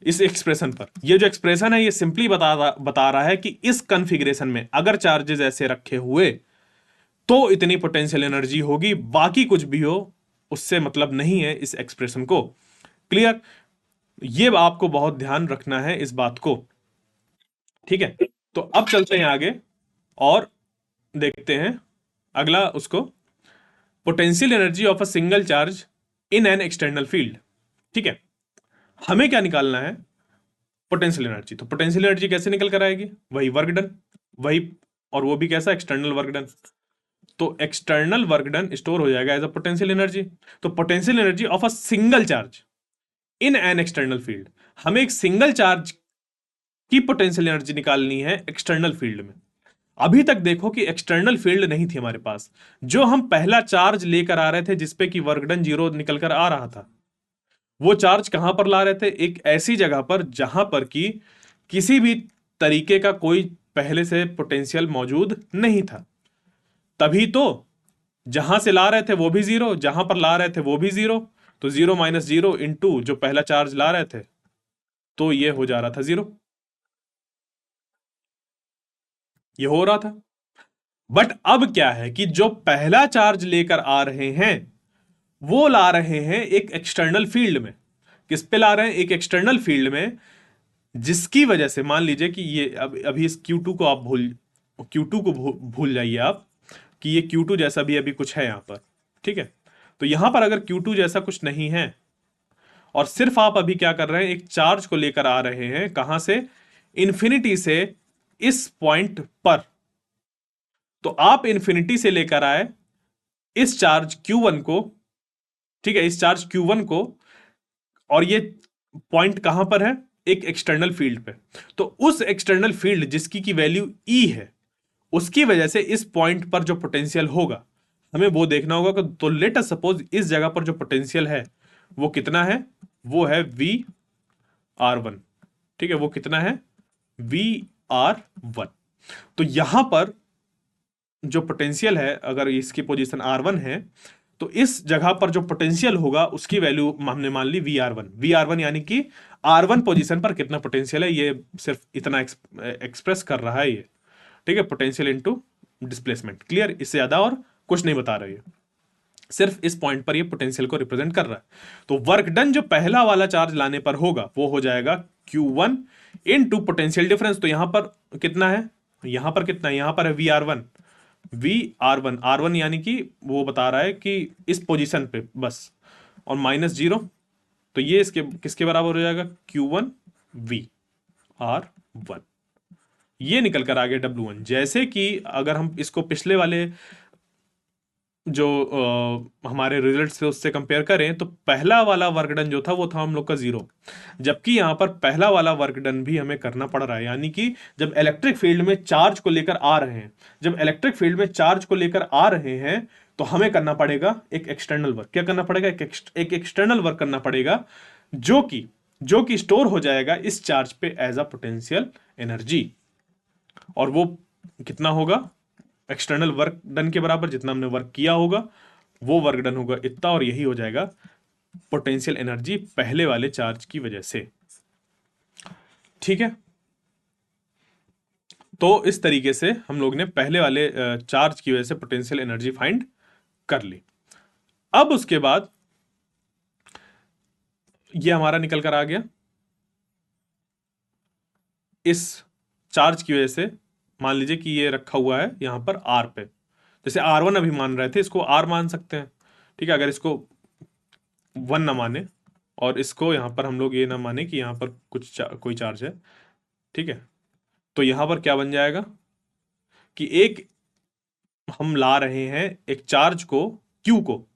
इस एक्सप्रेशन पर। ये जो एक्सप्रेशन है ये सिंपली बता रहा है कि इस कॉन्फ़िगरेशन में अगर चार्जेस ऐसे रखे हुए तो इतनी पोटेंशियल एनर्जी होगी, बाकी कुछ भी हो उससे मतलब नहीं है इस एक्सप्रेशन को। क्लियर? ये आपको बहुत ध्यान रखना है इस बात को, ठीक है। तो अब चलते हैं आगे और देखते हैं अगला उसको, potential energy of a single charge in an external field. ठीक है, हमें क्या निकालना है? Potential energy. तो पोटेंशियल एनर्जी कैसे निकल कर आएगी? वही वर्क डन, वही, और वो भी कैसा? External work done. तो एक्सटर्नल वर्क डन स्टोर हो जाएगा एज अ पोटेंशियल एनर्जी। तो potential energy of a single charge in an external field, हमें एक सिंगल चार्ज की पोटेंशियल एनर्जी निकालनी है एक्सटर्नल फील्ड में। अभी तक देखो कि एक्सटर्नल फील्ड नहीं थी हमारे पास, जो हम पहला चार्ज लेकर आ रहे थे जिसपे कि वर्क डन 0 निकल कर आ रहा था, वो चार्ज कहां पर ला रहे थे? एक ऐसी जगह पर जहां पर कि किसी भी तरीके का कोई पहले से पोटेंशियल मौजूद नहीं था। तभी तो जहां से ला रहे थे वो भी 0, जहां पर ला रहे थे वो भी 0, तो 0 माइनस 0 इंटू जो पहला चार्ज ला रहे थे, तो ये हो जा रहा था 0। ये हो रहा था। बट अब क्या है कि जो पहला चार्ज लेकर आ रहे हैं वो ला रहे हैं एक एक्सटर्नल फील्ड में। किस पे ला रहे हैं? एक एक्सटर्नल फील्ड में, जिसकी वजह से मान लीजिए कि ये अभी इस Q2 को आप Q2 को भूल जाइए आप, कि ये Q2 जैसा भी अभी कुछ है यहां पर। ठीक है, तो यहां पर अगर Q2 जैसा कुछ नहीं है और सिर्फ आप अभी क्या कर रहे हैं? एक चार्ज को लेकर आ रहे हैं, कहां से? इन्फिनिटी से इस पॉइंट पर। तो आप इन्फिनिटी से लेकर आए इस चार्ज Q1 को, ठीक है, इस चार्ज Q1 को, और ये पॉइंट कहां पर है? एक एक्सटर्नल फील्ड पे। तो उस एक्सटर्नल फील्ड जिसकी की वैल्यू E है, उसकी वजह से इस पॉइंट पर जो पोटेंशियल होगा हमें वो देखना होगा कि, तो लेट अस सपोज इस जगह पर जो पोटेंशियल है वो कितना है? वो है VR1। ठीक है, वो कितना है? VR1। तो यहां पर जो पोटेंशियल है, अगर इसकी पोजीशन R1 है, तो इस जगह पर जो पोटेंशियल होगा उसकी वैल्यू हमने मान ली VR1। VR1 यानी कि R1 पोजीशन पर कितना पोटेंशियल है, ये सिर्फ इतना एक्सप्रेस कर रहा है ये। ठीक है, पोटेंशियल इनटू डिस्प्लेसमेंट। क्लियर? इससे ज्यादा और कुछ नहीं बता रही है, सिर्फ इस पॉइंट पर ये पोटेंशियल को रिप्रेजेंट कर रहा है। तो वर्क डन जो पहला वाला चार्ज लाने पर होगा वो हो जाएगा Q1 इनटू पोटेंशियल डिफरेंस। तो यहां पर कितना है? यहां पर कितना है? यहां पर है VR1। R1 यानी कि वो बता रहा है कि इस पोजीशन पे बस, और माइनस 0, तो ये इसके किसके बराबर हो जाएगा? Q1 VR1। ये निकल कर आ गया W1। जैसे कि अगर हम इसको पिछले वाले जो हमारे रिजल्ट थे उससे कंपेयर करें, तो पहला वाला वर्क डन जो था वो था हम लोग का 0, जबकि यहां पर पहला वाला वर्क डन भी हमें करना पड़ रहा है। यानी कि जब इलेक्ट्रिक फील्ड में चार्ज को लेकर आ रहे हैं, जब इलेक्ट्रिक फील्ड में चार्ज को लेकर आ रहे हैं, तो हमें करना पड़ेगा एक एक्सटर्नल वर्क। क्या करना पड़ेगा? एक एक्सटर्नल वर्क करना पड़ेगा, जो कि स्टोर हो जाएगा इस चार्ज पे एज अ पोटेंशियल एनर्जी। और वो कितना होगा? एक्सटर्नल वर्क डन के बराबर, जितना हमने वर्क किया होगा वो वर्क डन होगा इतना, और यही हो जाएगा पोटेंशियल एनर्जी पहले वाले चार्ज की वजह से। ठीक है, तो इस तरीके से हम लोग ने पहले वाले चार्ज की वजह से पोटेंशियल एनर्जी फाइंड कर ली। अब उसके बाद ये हमारा निकल कर आ गया, इस चार्ज की वजह से मान लीजिए कि ये रखा हुआ है यहाँ पर R पे, जैसे R1 अभी मान रहे थे, इसको R मान सकते हैं, ठीक है, अगर इसको 1 ना माने और इसको यहाँ पर हम लोग ये ना माने कि यहाँ पर कोई चार्ज है, ठीक है, तो यहाँ पर क्या बन जाएगा कि एक हम ला रहे हैं एक चार्ज को, Q को,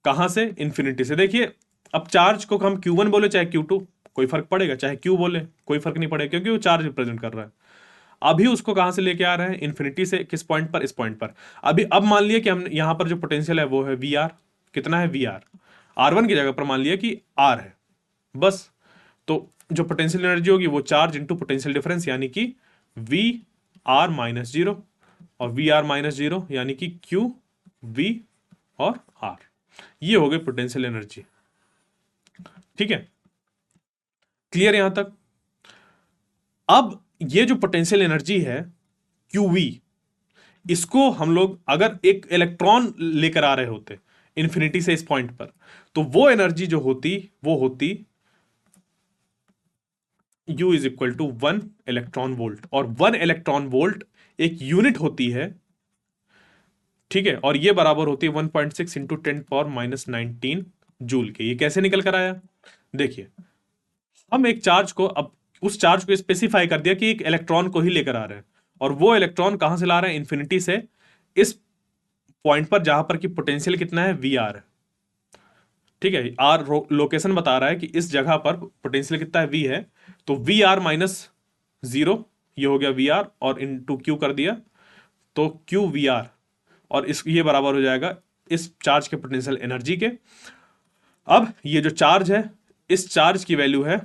कहां से, इन्फिनिटी से। देखिए अब चार्ज को हम Q1 बोले चाहे Q2, कोई फर्क पड़ेगा, चाहे Q बोले कोई फर्क नहीं पड़ेगा, क्योंकि वो चार्ज रिप्रेजेंट कर रहा है। अभी उसको कहां से लेके आ रहे हैं, इन्फिनिटी से, किस पॉइंट पर, इस पॉइंट पर। अभी अब मान लिया कि हम यहां पर जो पोटेंशियल है वो है वी आर, कितना है वी आर, R1 की जगह पर मान लिया कि R है, बस। तो जो पोटेंशियल एनर्जी होगी वो चार्ज इंटू पोटेंशियल डिफरेंस, यानी कि वी आर माइनस जीरो, और वी आर माइनस जीरो यानी कि क्यू वी और आर, ये हो गई पोटेंशियल एनर्जी। ठीक है, क्लियर यहां तक। अब ये जो पोटेंशियल एनर्जी है क्यू वी, इसको हम लोग अगर एक इलेक्ट्रॉन लेकर आ रहे होते इन्फिनिटी से इस पॉइंट पर, तो वो एनर्जी जो होती वो होती U is equal to 1 electron volt, और 1 इलेक्ट्रॉन वोल्ट एक यूनिट होती है, ठीक है, और ये बराबर होती है 1.6 इंटू 10⁻⁹ जूल के। ये कैसे निकल कर आया, देखिए हम एक चार्ज को, अब उस चार्ज को स्पेसिफाई कर दिया कि एक इलेक्ट्रॉन को ही लेकर आ रहे हैं, और वो इलेक्ट्रॉन कहां से ला रहे हैं, इन्फिनिटी से इस पॉइंट पर जहां पर कि पोटेंशियल कितना है, वी आर है, ठीक है, आर लोकेशन बता रहा है कि इस जगह पर पोटेंशियल कितना है, वी है, तो वी आर माइनस जीरो, ये हो गया वी आर, और इंटू क्यू कर दिया, तो क्यू वी आर, और इस ये बराबर हो जाएगा इस चार्ज के पोटेंशियल एनर्जी के। अब ये जो चार्ज है, इस चार्ज की वैल्यू है,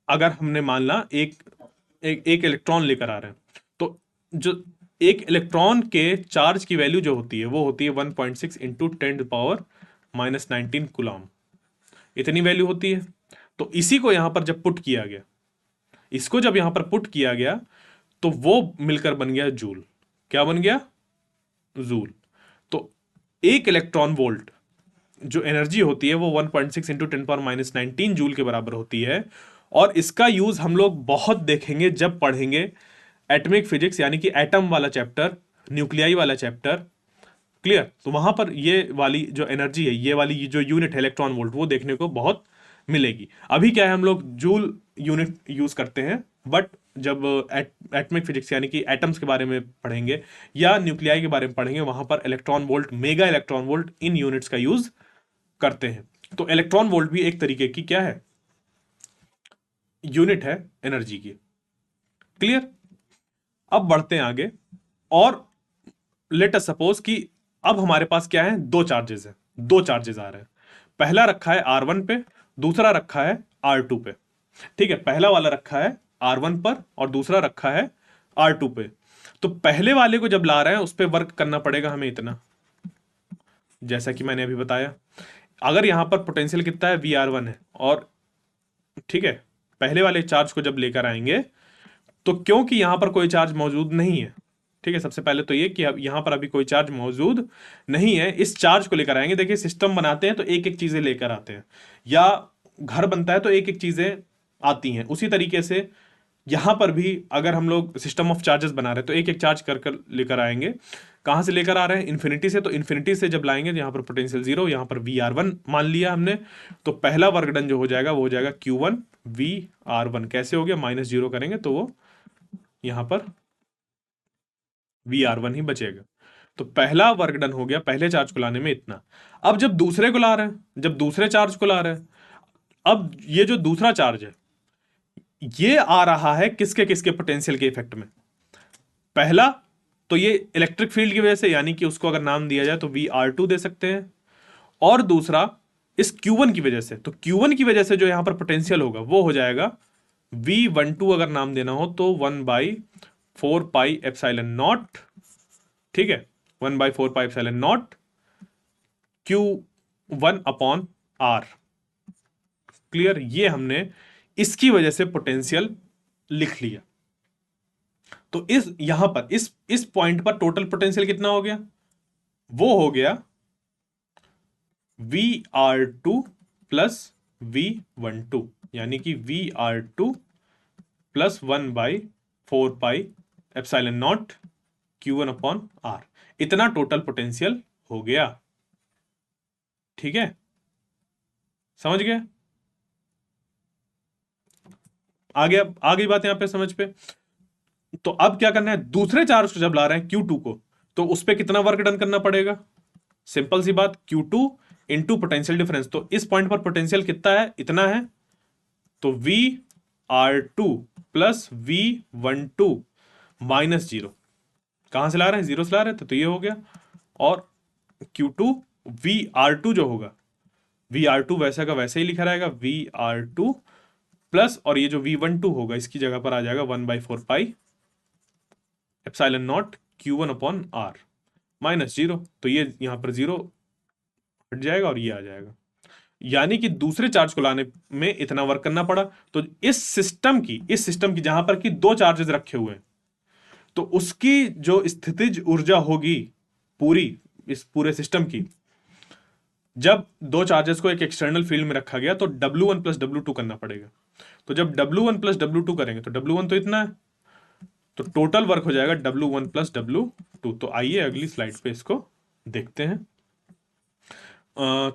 अगर हमने मान ला एक इलेक्ट्रॉन लेकर आ रहे हैं, तो जो एक इलेक्ट्रॉन के चार्ज की वैल्यू जो होती है वो होती है 1.6 इंटू 10⁻⁹ कूलम, इतनी वैल्यू होती है। तो इसी को यहां पर जब पुट किया गया, इसको जब यहां पर पुट किया गया, तो वो मिलकर बन गया जूल। क्या बन गया, जूल। तो एक इलेक्ट्रॉन वोल्ट जो एनर्जी होती है वो 1.6 इंटू 10⁻⁹ जूल के बराबर होती है, और इसका यूज हम लोग बहुत देखेंगे जब पढ़ेंगे एटॉमिक फिजिक्स, यानी कि एटम वाला चैप्टर, न्यूक्लियाई वाला चैप्टर। क्लियर, तो वहां पर ये वाली जो एनर्जी है, ये वाली जो यूनिट है इलेक्ट्रॉन वोल्ट, वो देखने को बहुत मिलेगी। अभी क्या है, हम लोग जूल यूनिट यूज करते हैं, बट जब एटॉमिक फिजिक्स यानी कि एटम्स के बारे में पढ़ेंगे या न्यूक्लियाई के बारे में पढ़ेंगे, वहां पर electron volt, mega electron volt, in units का यूज करते हैं। तो इलेक्ट्रॉन वोल्ट भी एक तरीके की क्या है, यूनिट है एनर्जी की। क्लियर, अब बढ़ते हैं आगे, और लेट अस सपोज कि अब हमारे पास क्या है, दो चार्जेस हैं, दो चार्जेस आ रहे हैं, पहला रखा है R1 पे, दूसरा रखा है R2 पे। ठीक है, पहला वाला रखा है R1 पर और दूसरा रखा है R2 पे। तो पहले वाले को जब ला रहे हैं उस पर वर्क करना पड़ेगा हमें इतना, जैसा कि मैंने अभी बताया। अगर यहां पर पोटेंशियल कितना है, VR1 है, और ठीक है, पहले वाले चार्ज को जब लेकर आएंगे, तो क्योंकि यहां पर कोई चार्ज मौजूद नहीं है, ठीक है, सबसे पहले तो ये कि अब यहां पर अभी कोई चार्ज मौजूद नहीं है, इस चार्ज को लेकर आएंगे। देखिए सिस्टम बनाते हैं तो एक एक चीजें लेकर आते हैं, या घर बनता है तो एक एक चीजें आती हैं, उसी तरीके से यहां पर भी अगर हम लोग सिस्टम ऑफ चार्जेस बना रहे हैं तो एक एक चार्ज कर कर लेकर आएंगे। कहां से लेकर आ रहे हैं, इन्फिनिटी से, तो इन्फिनिटी से जब लाएंगे, यहां पर पोटेंशियल जीरो, यहां पर वी आर वन मान लिया हमने, तो पहला वर्क डन जो हो जाएगा वो हो जाएगा Q1 वी आर वन। कैसे हो गया, माइनस जीरो करेंगे तो वो यहां पर वी आर वन ही बचेगा। तो पहला वर्क डन हो गया पहले चार्ज को लाने में इतना। अब जब दूसरे को ला रहे हैं, जब दूसरे चार्ज को ला रहे हैं, अब ये जो दूसरा चार्ज है ये आ रहा है किसके किसके पोटेंशियल के इफेक्ट में। पहला तो ये इलेक्ट्रिक फील्ड की वजह से, यानी कि उसको अगर नाम दिया जाए तो वी आर टू दे सकते हैं, और दूसरा इस Q1 की वजह से, तो Q1 की वजह से जो यहां पर पोटेंशियल होगा वो हो जाएगा V12, अगर नाम देना हो तो 1/4πε0, ठीक है, 1/4πε0 Q1/R। क्लियर, ये हमने इसकी वजह से पोटेंशियल लिख लिया। तो इस यहां पर इस पॉइंट पर टोटल पोटेंशियल कितना हो गया, वो हो गया VR2 प्लस V12, यानी कि VR2 plus 1/4 4 pi epsilon not Q1 upon R। इतना टोटल पोटेंशियल हो गया। ठीक है, समझ गए? आ गई बात यहां पे समझ पे। तो अब क्या करना है, दूसरे चार्ज को जब ला रहे हैं Q2 को, तो उस पर कितना वर्क डन करना पड़ेगा? सिंपल सी बात, Q2 इंटू पोटेंशियल डिफरेंस। तो इस पॉइंट पर पोटेंशियल कितना है? इतना है। तो VR2 प्लस V12 माइनस 0। कहां से ला रहे हैं? 0 से ला रहे थे, तो ये हो गया। और Q2 VR2 जो होगा, VR2 वैसा का वैसे ही लिखा रहेगा, VR2 प्लस, और ये जो V12 होगा इसकी जगह पर आ जाएगा 1/4 pi epsilon not Q1 upon R minus 0। तो ये यहां पर 0 हट जाएगा और ये आ जाएगा। यानी कि दूसरे चार्ज को लाने में इतना वर्क करना पड़ा। तो इस सिस्टम की जहां पर कि दो चार्जेस रखे हुए हैं, तो उसकी जो स्थितिज ऊर्जा होगी पूरी, इस पूरे सिस्टम की, जब दो चार्जेस को एक एक्सटर्नल फील्ड में रखा गया तो W1 प्लस W2 करना पड़ेगा। तो जब W1 प्लस W2 करेंगे तो W1 तो इतना है, तो टोटल वर्क हो जाएगा W1 प्लस W2। तो आइए अगली स्लाइड पे इसको देखते हैं।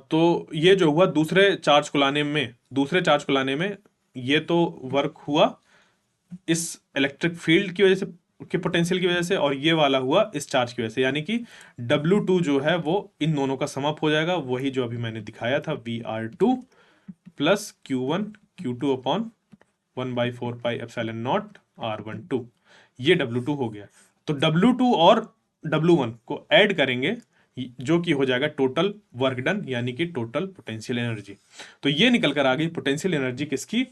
तो ये जो हुआ दूसरे चार्ज को लाने में ये तो वर्क हुआ इस इलेक्ट्रिक फील्ड की वजह से, के पोटेंशियल की वजह से, और ये वाला हुआ इस चार्ज की वजह से। यानी कि W2 जो है वो इन दोनों का सम अप हो जाएगा, वही जो अभी मैंने दिखाया था, VR2 plus Q2 upon 1/4 pi epsilon not R12। ये W2 हो गया। तो W2 और W1 को ऐड करेंगे, जो कि हो जाएगा टोटल वर्क डन, यानी कि टोटल पोटेंशियल एनर्जी। तो ये निकल कर आ गई पोटेंशियल एनर्जी किसकी?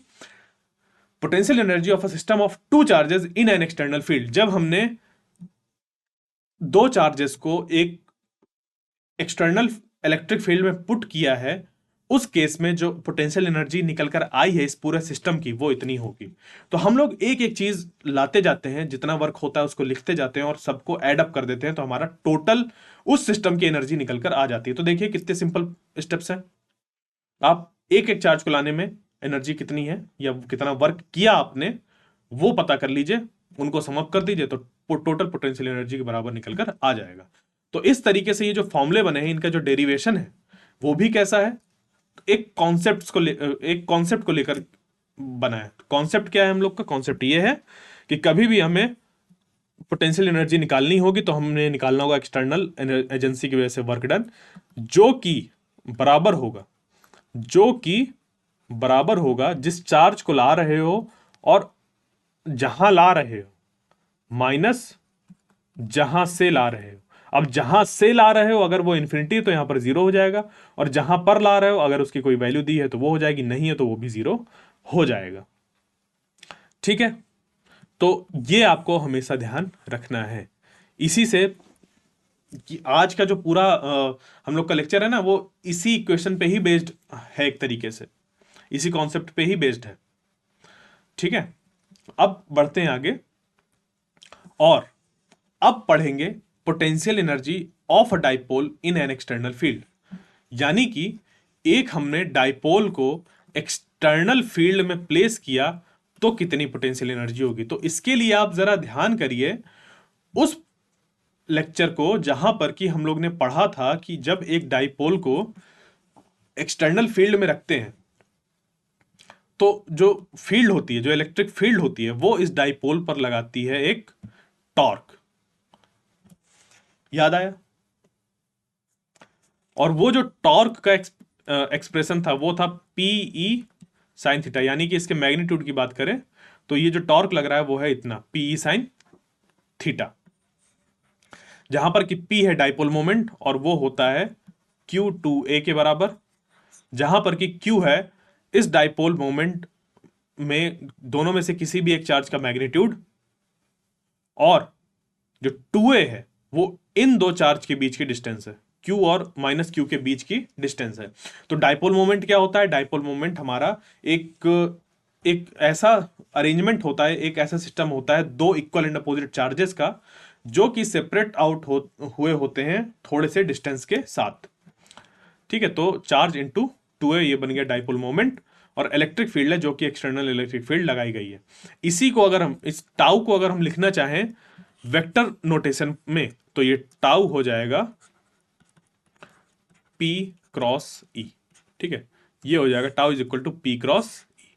Potential energy of a system of two charges in an external field. जब हमने दो चार्जेस को एक एक्सटर्नल इलेक्ट्रिक फील्ड में पुट किया है, उस केस में जो पोटेंशियल एनर्जी निकल कर आई है इस पूरे सिस्टम की, वो इतनी होगी। तो हम लोग एक एक चीज लाते जाते हैं, जितना वर्क होता है उसको लिखते जाते हैं और सबको ऐड अप कर देते हैं, तो हमारा टोटल उस सिस्टम की एनर्जी निकल कर आ जाती है। तो देखिए कितने सिंपल स्टेप्स हैं। आप एक एक चार्ज को लाने में एनर्जी कितनी है या कितना वर्क किया आपने, वो पता कर लीजिए, उनको सम अप कर दीजिए, तो टोटल पोटेंशियल एनर्जी के बराबर निकलकर आ जाएगा। तो इस तरीके से ये जो फॉर्मूले बने हैं, इनका जो डेरिवेशन है वो भी कैसा है, एक कॉन्सेप्ट को लेकर बना है। कॉन्सेप्ट क्या है हम लोग का? कॉन्सेप्ट ये है कि कभी भी हमें पोटेंशियल एनर्जी निकालनी होगी तो हमने निकालना होगा एक्सटर्नल एजेंसी की वजह से वर्क डन, जो कि बराबर होगा जिस चार्ज को ला रहे हो और जहां ला रहे हो माइनस जहां से ला रहे हो। अब जहां से ला रहे हो अगर वो इन्फिनिटी तो यहां पर 0 हो जाएगा, और जहां पर ला रहे हो अगर उसकी कोई वैल्यू दी है तो वो हो जाएगी, नहीं है तो वो भी 0 हो जाएगा। ठीक है, तो ये आपको हमेशा ध्यान रखना है। इसी से कि आज का जो पूरा हम लोग का लेक्चर है ना, वो इसी इक्वेशन पे ही बेस्ड है, एक तरीके से इसी कॉन्सेप्ट पे ही बेस्ड है। ठीक है, अब बढ़ते हैं आगे और अब पढ़ेंगे potential energy of a dipole in an external field. यानी कि एक हमने डाइपोल को एक्सटर्नल फील्ड में प्लेस किया तो कितनी पोटेंशियल एनर्जी होगी। तो इसके लिए आप जरा ध्यान करिए उस लेक्चर को जहां पर कि हम लोग ने पढ़ा था कि जब एक डाइपोल को एक्सटर्नल फील्ड में रखते हैं तो जो फील्ड होती है, जो इलेक्ट्रिक फील्ड होती है, वो इस डाइपोल पर लगाती है एक टॉर्क। याद आया? और वो जो टॉर्क का एक्सप्रेशन था वो था PE साइन थीटा। यानी कि इसके मैग्नीट्यूड की बात करें तो ये जो टॉर्क लग रहा है वो है इतना PE साइन थीटा, जहां पर कि P है डाइपोल मोमेंट और वो होता है Q2A के बराबर, जहां पर कि Q है इस डाइपोल मोमेंट में दोनों में से किसी भी एक चार्ज का मैग्नीट्यूड, और जो 2A है वो इन दो चार्ज के बीच की डिस्टेंस है, Q और माइनस Q के बीच की डिस्टेंस है। तो डाइपोल मोमेंट क्या होता है? डाइपोल मोमेंट हमारा एक ऐसा अरेंजमेंट होता है, एक ऐसा सिस्टम होता है दो इक्वल एंड अपोजिट चार्जेस का, जो कि सेपरेट आउट हुए होते हैं थोड़े से डिस्टेंस के साथ। ठीक है, तो चार्ज इंटू 2A ये बन गया डाइपोल मोमेंट, और इलेक्ट्रिक फील्ड है जो कि एक्सटर्नल इलेक्ट्रिक फील्ड लगाई गई है। इसी को अगर हम, इस टाउ को अगर हम लिखना चाहें वेक्टर नोटेशन में, तो ये टाउ हो जाएगा P क्रॉस E। ठीक है, ये हो जाएगा tau is equal to P cross E।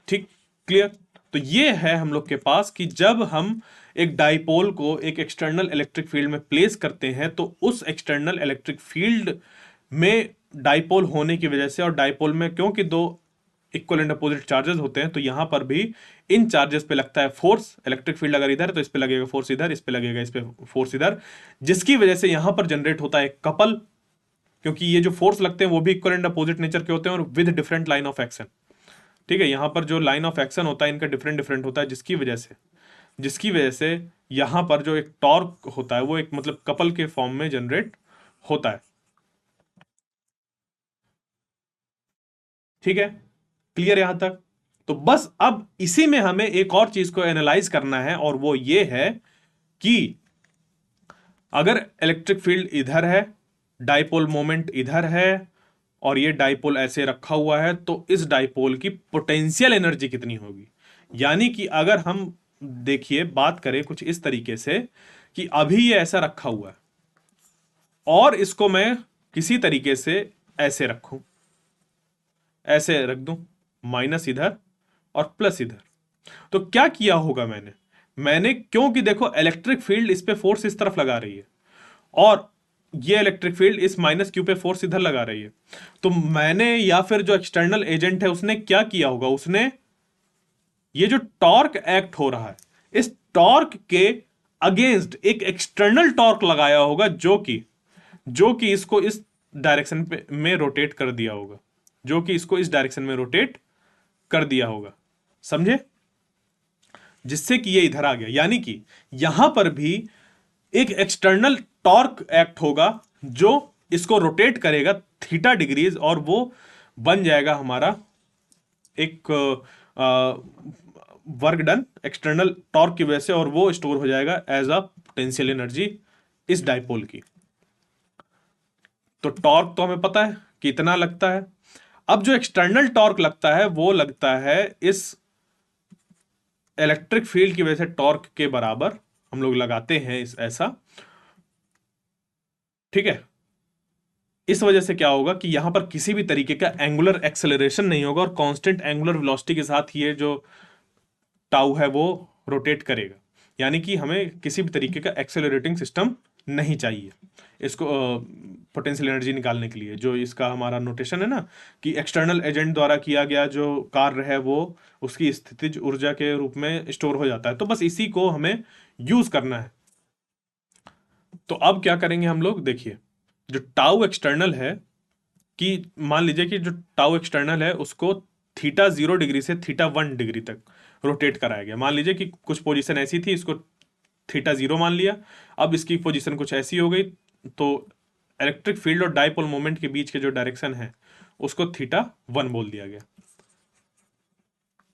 ठीक, क्लियर। तो ये है हम लोग के पास कि जब हम एक डाइपोल को एक एक्सटर्नल इलेक्ट्रिक फील्ड में प्लेस करते हैं तो उस एक्सटर्नल इलेक्ट्रिक फील्ड में डाइपोल होने की वजह से, और डाइपोल में क्योंकि दो इक्वल एंड अपोजिट चार्जेस होते हैं, तो यहां पर भी इन चार्जेस पे लगता है फोर्स। इलेक्ट्रिक फील्ड अगर इधर है तो इस पे लगेगा फोर्स इधर, इस पे लगेगा इस पे फोर्स इधर, जिसकी वजह से यहां पर जनरेट होता है कपल, क्योंकि ये जो फोर्स लगते हैं वो भी इक्वल एंड अपोजिट नेचर के होते हैं और with different line of action. ठीक है, यहां पर जो लाइन ऑफ एक्शन होता है इनका डिफरेंट डिफरेंट होता है, जिसकी वजह से यहां पर जो एक टॉर्क होता है वो एक मतलब कपल के फॉर्म में जनरेट होता है। ठीक है, क्लियर यहां तक। तो बस अब इसी में हमें एक और चीज को एनालाइज करना है, और वो ये है कि अगर इलेक्ट्रिक फील्ड इधर है, डाइपोल मोमेंट इधर है, और ये डाइपोल ऐसे रखा हुआ है, तो इस डाइपोल की पोटेंशियल एनर्जी कितनी होगी। यानी कि अगर हम देखिए बात करें कुछ इस तरीके से कि अभी ये ऐसा रखा हुआ है और इसको मैं किसी तरीके से ऐसे रखूं, ऐसे रख दूं, माइनस इधर और प्लस इधर, तो क्या किया होगा मैंने क्योंकि देखो इलेक्ट्रिक फील्ड इस पे फोर्स इस तरफ लगा रही है और ये इलेक्ट्रिक फील्ड इस माइनस क्यू पे फोर्स इधर लगा रही है, तो मैंने या फिर जो एक्सटर्नल एजेंट है उसने क्या किया होगा, उसने ये जो टॉर्क एक्ट हो रहा है इस टॉर्क के अगेंस्ट एक एक्सटर्नल टॉर्क लगाया होगा, जो कि इसको इस डायरेक्शन पे में रोटेट कर दिया होगा, जो कि इसको इस डायरेक्शन में रोटेट कर दिया होगा, समझे, जिससे कि ये इधर आ गया। यानी कि यहां पर भी एक एक्सटर्नल टॉर्क एक्ट होगा जो इसको रोटेट करेगा थीटा डिग्रीज, और वो बन जाएगा हमारा एक वर्क डन एक्सटर्नल टॉर्क की वजह से, और वो स्टोर हो जाएगा एज अ पोटेंशियल एनर्जी इस डाइपोल की। तो टॉर्क तो हमें पता है कि इतना लगता है। अब जो एक्सटर्नल टॉर्क लगता है वो लगता है इस इलेक्ट्रिक फील्ड की वजह से टॉर्क के बराबर हम लोग लगाते हैं इस ऐसा। ठीक है, इस वजह से क्या होगा कि यहां पर किसी भी तरीके का एंगुलर एक्सेलरेशन नहीं होगा और कांस्टेंट एंगुलर वेलोसिटी के साथ ये जो टाउ है वो रोटेट करेगा। यानी कि हमें किसी भी तरीके का एक्सेलरेटिंग सिस्टम नहीं चाहिए इसको पोटेंशियल एनर्जी निकालने के लिए। जो इसका हमारा नोटेशन है ना कि एक्सटर्नल एजेंट द्वारा किया गया जो कार्य है वो उसकी स्थितिज ऊर्जा के रूप में स्टोर हो जाता है, तो बस इसी को हमें यूज करना है। तो अब क्या करेंगे हम लोग, देखिए जो टाउ एक्सटर्नल है, कि मान लीजिए कि जो टाउ एक्सटर्नल है उसको थीटा 0 डिग्री से थीटा 1 डिग्री तक रोटेट कराया गया। मान लीजिए कि कुछ पोजीशन ऐसी थी, इसको थीटा 0 मान लिया, अब इसकी पोजीशन कुछ ऐसी हो गई, तो इलेक्ट्रिक फील्ड और डाइपोल मोमेंट के बीच के जो डायरेक्शन है उसको थीटा 1 बोल दिया गया।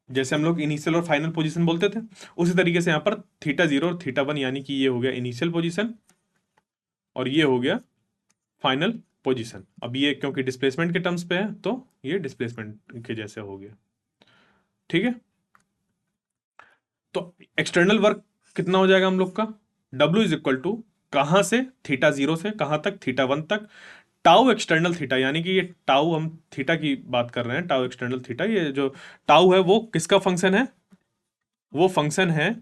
जैसे हम लोग इनिशियल और फाइनल पोजीशन बोलते थे, उसी तरीके से यहां पर थीटा 0 और थीटा 1, यानी कि ये हो गया इनिशियल पोजीशन और ये हो गया फाइनल पोजीशन। अब ये क्योंकि डिस्प्लेसमेंट के टर्म्स पे है तो ये डिस्प्लेसमेंट के जैसे हो गया। ठीक है, तो एक्सटर्नल वर्क कितना हो जाएगा हम लोग का, W इज इक्वल टू कहां से, थीटा 0 से कहां तक, थीटा 1 तक, टाउ एक्सटर्नल थीटा, यानी कि ये टाउ हम थीटा की बात कर रहे हैं, टाउ एक्सटर्नल थीटा, ये जो टाउ है वो किसका फंक्शन है, वो फंक्शन है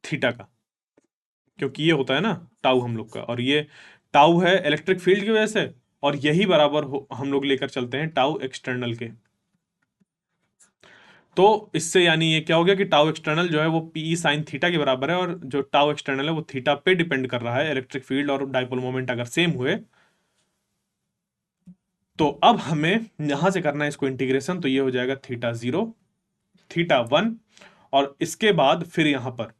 थीटा का, क्योंकि ये होता है ना टाउ हम लोग का, और ये टाउ है इलेक्ट्रिक फील्ड की वजह से, और यही बराबर हम लोग लेकर चलते हैं टाउ एक्सटर्नल के। तो इससे यानी ये क्या हो गया कि टाउ एक्सटर्नल जो है वो पी साइन थीटा के बराबर है, और जो टाउ एक्सटर्नल है वो थीटा पे डिपेंड कर रहा है। इलेक्ट्रिक फील्ड और डाइपोल मोमेंट अगर सेम हुए तो अब हमें यहां से करना है इसको इंटीग्रेशन, तो ये हो जाएगा थीटा 0 थीटा 1, और इसके बाद फिर यहां पर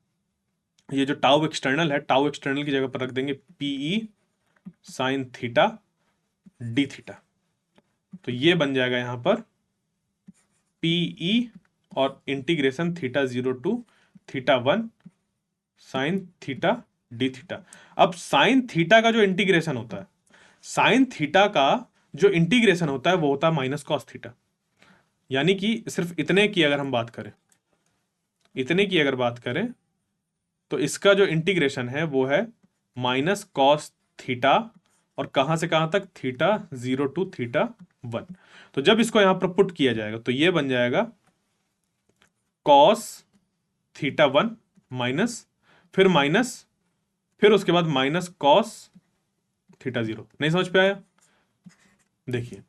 ये जो टाउ एक्सटर्नल है, टाउ एक्सटर्नल की जगह पर रख देंगे PE sine theta d theta, तो ये बन जाएगा यहां पर पीई और integration theta 0 to theta 1 sine theta d theta. अब साइन थीटा का जो इंटीग्रेशन होता है, साइन थीटा का जो इंटीग्रेशन होता है वो होता है माइनस कॉस थीटा। यानी कि सिर्फ इतने की अगर हम बात करें, इतने की अगर बात करें तो इसका जो इंटीग्रेशन है वो है माइनस कॉस थीटा, और कहां से कहां तक, थीटा 0 टू थीटा 1। तो जब इसको यहां पर पुट किया जाएगा तो ये बन जाएगा कॉस थीटा 1 माइनस, फिर माइनस, फिर उसके बाद माइनस कॉस थीटा 0। नहीं समझ पे आया? देखिए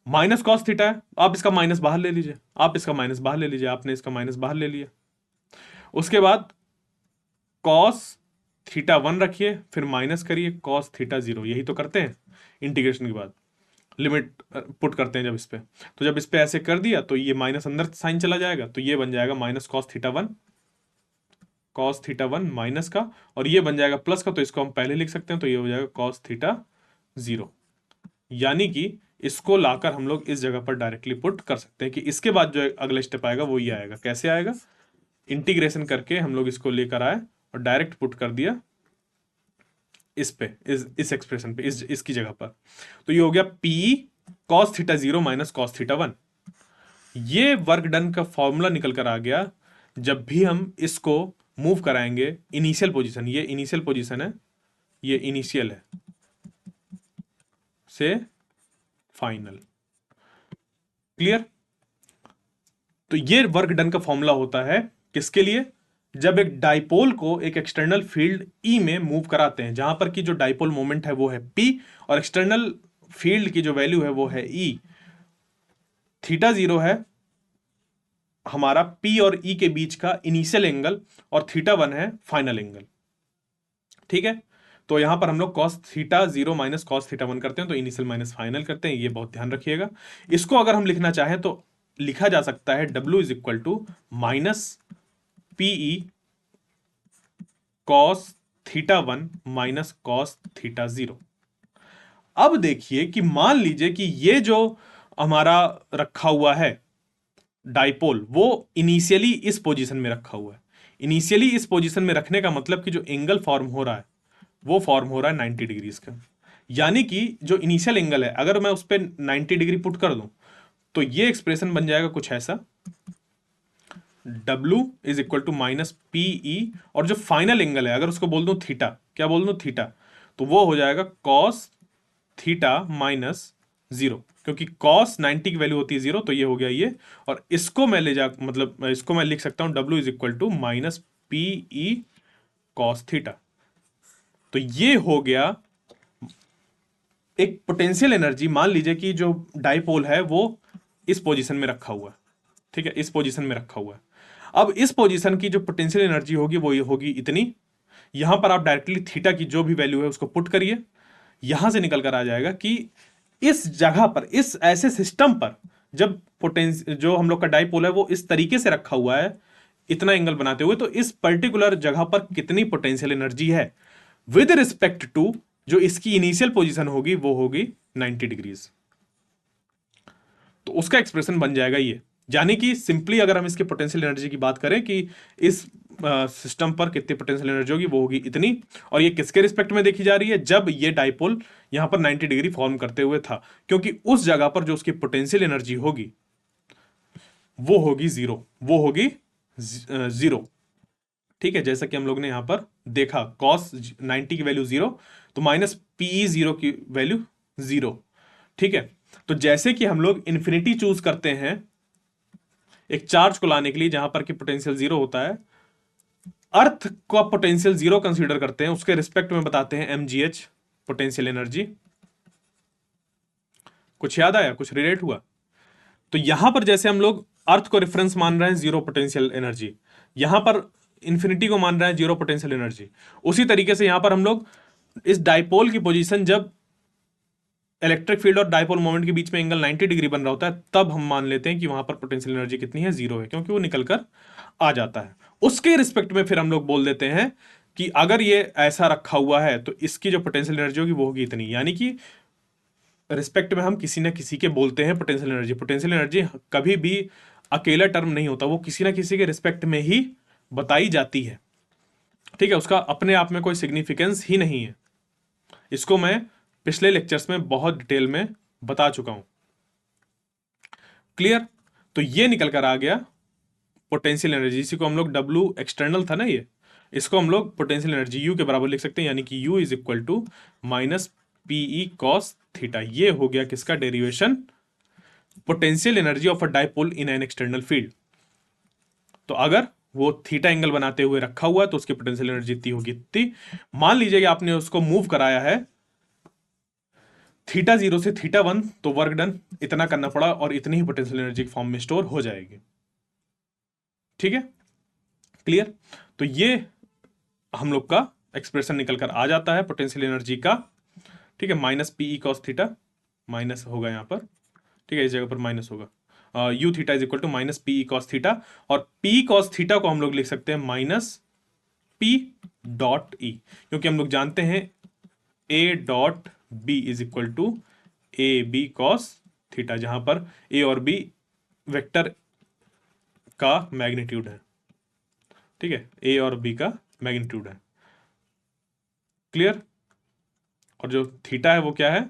माइनस कॉस थीटा है, आप इसका माइनस बाहर ले लीजिए, आप इसका माइनस बाहर ले लीजिए, आपने इसका माइनस बाहर ले लिया। उसके बाद कॉस थीटा 1 रखिए, फिर माइनस करिए कॉस थीटा 0। यही तो करते हैं इंटीग्रेशन के बाद, लिमिट पुट करते हैं जब इस पे। तो जब इस पे ऐसे कर दिया तो ये माइनस अंदर साइन चला जाएगा, तो ये बन जाएगा minus cos theta 1, cos theta 1 minus का, और ये बन जाएगा प्लस का, तो इसको हम पहले लिख सकते हैं, तो ये हो जाएगा कॉस थीटा 0। यानी कि इसको लाकर हम लोग इस जगह पर डायरेक्टली पुट कर सकते हैं कि इसके बाद जो अगला स्टेप आएगा वो ये आएगा। कैसे आएगा? इंटीग्रेशन करके हम लोग इसको लेकर आए और डायरेक्ट पुट कर दिया इस पे, इस एक्सप्रेशन पे, इसकी जगह पर। तो ये हो गया P cos theta 0 minus cos theta 1। ये वर्क डन का फॉर्मूला निकल कर आ गया जब भी हम इसको मूव कराएंगे इनिशियल पोजीशन, ये इनिशियल पोजीशन है, ये इनिशियल है से फाइनल। क्लियर? तो ये वर्क डन का फॉर्मूला होता है किसके लिए? जब एक डाइपोल को एक एक्सटर्नल फील्ड ई में मूव कराते हैं, जहां पर की जो डाइपोल मोमेंट है वो है P और एक्सटर्नल फील्ड की जो वैल्यू है वो है E। थीटा 0 है हमारा P और E के बीच का इनिशियल एंगल, और थीटा 1 है फाइनल एंगल। ठीक है, तो यहां पर हम लोग cos theta 0 minus cos theta 1 करते हैं, तो इनिशियल माइनस फाइनल करते हैं, ये बहुत ध्यान रखिएगा। इसको अगर हम लिखना चाहें तो लिखा जा सकता है W is equal to minus PE cos theta 1 माइनस cos थीटा 0। अब देखिए कि मान लीजिए कि ये जो हमारा रखा हुआ है डाइपोल, वो इनिशियली इस पोजीशन में रखा हुआ है। इनिशियली इस पोजीशन में रखने का मतलब कि जो एंगल फॉर्म हो रहा है वो फॉर्म हो रहा है 90 डिग्रीज का। यानी कि जो इनिशियल एंगल है अगर मैं उस पर 90 डिग्री पुट कर दूं तो ये एक्सप्रेशन बन जाएगा कुछ ऐसा, W is equal to minus PE, और जो फाइनल एंगल है अगर उसको बोल दूं थीटा, क्या बोल दूं, थीटा, तो वो हो जाएगा cos थीटा माइनस 0, क्योंकि cos 90 की वैल्यू होती है 0, तो ये हो गया ये। और इसको मैं ले जा मतलब इसको मैं लिख सकता हूं W is equal to minus PE cos theta. तो ये हो गया एक पोटेंशियल एनर्जी। मान लीजिए कि जो डाइपोल है वो इस पोजीशन में रखा हुआ है, ठीक है, इस पोजीशन में रखा हुआ है। अब इस पोजीशन की जो पोटेंशियल एनर्जी होगी वो ये होगी इतनी। यहां पर आप डायरेक्टली थीटा की जो भी वैल्यू है उसको पुट करिए, यहां से निकल कर आ जाएगा कि इस जगह पर, इस ऐसे सिस्टम पर जब पोटेंशियल जो हम लोग का डाइपोल है वो इस तरीके से रखा हुआ है इतना एंगल बनाते हुए, तो इस पर्टिकुलर जगह पर कितनी पोटेंशियल एनर्जी है विद रिस्पेक्ट टू जो इसकी इनिशियल पोजीशन होगी वो होगी 90 डिग्रीज। तो उसका एक्सप्रेशन बन जाएगा ये। यानी कि सिंपली अगर हम इसके पोटेंशियल एनर्जी की बात करें कि इस सिस्टम पर कितनी पोटेंशियल एनर्जी होगी वो होगी इतनी, और ये किसके रिस्पेक्ट में देखी जा रही है, जब ये डाइपोल यहां पर 90 डिग्री फॉर्म करते हुए था, क्योंकि उस जगह पर जो उसकी पोटेंशियल एनर्जी होगी वो होगी 0, वो होगी 0। ठीक है, जैसा कि हम लोग ने यहां पर देखा cos 90 की वैल्यू 0, तो माइनस PE 0 की वैल्यू 0। ठीक है, तो जैसे कि हम लोग इन्फिनिटी चूज करते हैं एक चार्ज को लाने के लिए जहां पर कि पोटेंशियल 0 होता है, अर्थ का पोटेंशियल 0 कंसीडर करते हैं, उसके रिस्पेक्ट में बताते हैं mgh पोटेंशियल एनर्जी। कुछ याद आया, कुछ रिलेट हुआ? तो यहां पर जैसे हम लोग अर्थ को रेफरेंस मान रहे हैं 0 पोटेंशियल एनर्जी, यहां पर इंफिनिटी को मान रहे हैं 0 पोटेंशियल एनर्जी, उसी तरीके से यहां पर हम लोग इस डाइपोल की पोजीशन जब इलेक्ट्रिक फील्ड और डाइपोल मोमेंट के बीच में एंगल 90 डिग्री बन रहा होता है तब हम मान लेते हैं कि वहां पर पोटेंशियल एनर्जी कितनी है, 0 है, क्योंकि वो निकल कर आ जाता है। उसके रिस्पेक्ट में फिर हम लोग बोल देते हैं कि अगर ये ऐसा रखा हुआ है तो इसकी जो पोटेंशियल एनर्जी होगी वो होगी इतनी। यानी कि रिस्पेक्ट में हम किसी ना किसी के बोलते हैं पोटेंशियल एनर्जी। पोटेंशियल एनर्जी कभी भी अकेला टर्म नहीं होता, वो किसी ना किसी के रिस्पेक्ट में ही बताई जाती है। ठीक है, उसका अपने आप में कोई सिग्निफिकेंस ही नहीं है। इसको मैं पिछले लेक्चर्स में बहुत डिटेल में बता चुका हूं। क्लियर? तो ये निकल कर आ गया पोटेंशियल एनर्जी। इसी को हम लोग W एक्सटर्नल था ना, ये इसको हम लोग पोटेंशियल एनर्जी U के बराबर लिख सकते हैं, यानी कि U is equal to minus PE cos theta. ये हो गया किसका derivation, potential energy of a dipole in an external field. तो अगर वो थीटा एंगल बनाते हुए रखा हुआ है तो उसकी पोटेंशियल एनर्जी इतनी होगी, इतनी। मान लीजिए कि आपने उसको मूव कराया है थीटा 0 से थीटा 1, तो वर्क डन इतना करना पड़ा और इतनी ही पोटेंशियल एनर्जी के फॉर्म में स्टोर हो जाएगी। ठीक है, क्लियर। तो ये हम लोग का एक्सप्रेशन निकल कर आ जाता है पोटेंशियल एनर्जी का। ठीक है, minus PE cos theta, minus होगा यहां पर, ठीक है, इस जगह पर माइनस होगा, U theta is equal to minus PE cos theta, और पी कॉस थीटा को हम लोग लिख सकते हैं माइनस पी डॉट ई, क्योंकि हम लोग जानते हैं A dot B is equal to A B cos theta, जहां पर ए और बी वेक्टर का मैग्नीट्यूड है। ठीक है, ए और बी का मैग्नीट्यूड है, क्लियर। और जो थीटा है वो क्या है,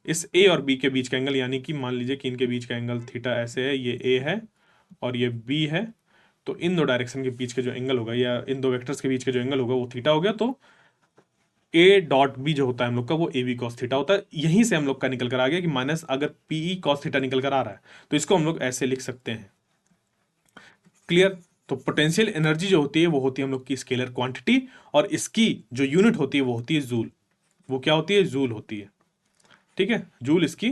इस ए और बी के बीच का एंगल, यानी कि मान लीजिए कि इनके बीच का एंगल थीटा ऐसे है, ये ए है और ये बी है, तो इन दो डायरेक्शन के बीच का जो एंगल होगा या इन दो वेक्टर्स के बीच का जो एंगल होगा वो थीटा हो गया। तो ए डॉट बी जो होता है हम लोग का वो ए बी कॉस थीटा होता है। यहीं से हम लोग का निकल कर आ गया कि माइनस अगर पीई कॉस थीटा निकल कर आ रहा है तो इसको हम लोग ऐसे लिख सकते हैं, क्लियर। तो पोटेंशियल एनर्जी जो होती है वो होती है हम लोग की स्केलर क्वांटिटी, और इसकी जो यूनिट होती है वो होती है जूल। वो क्या होती है, जूल होती है। ठीक है, जूल इसकी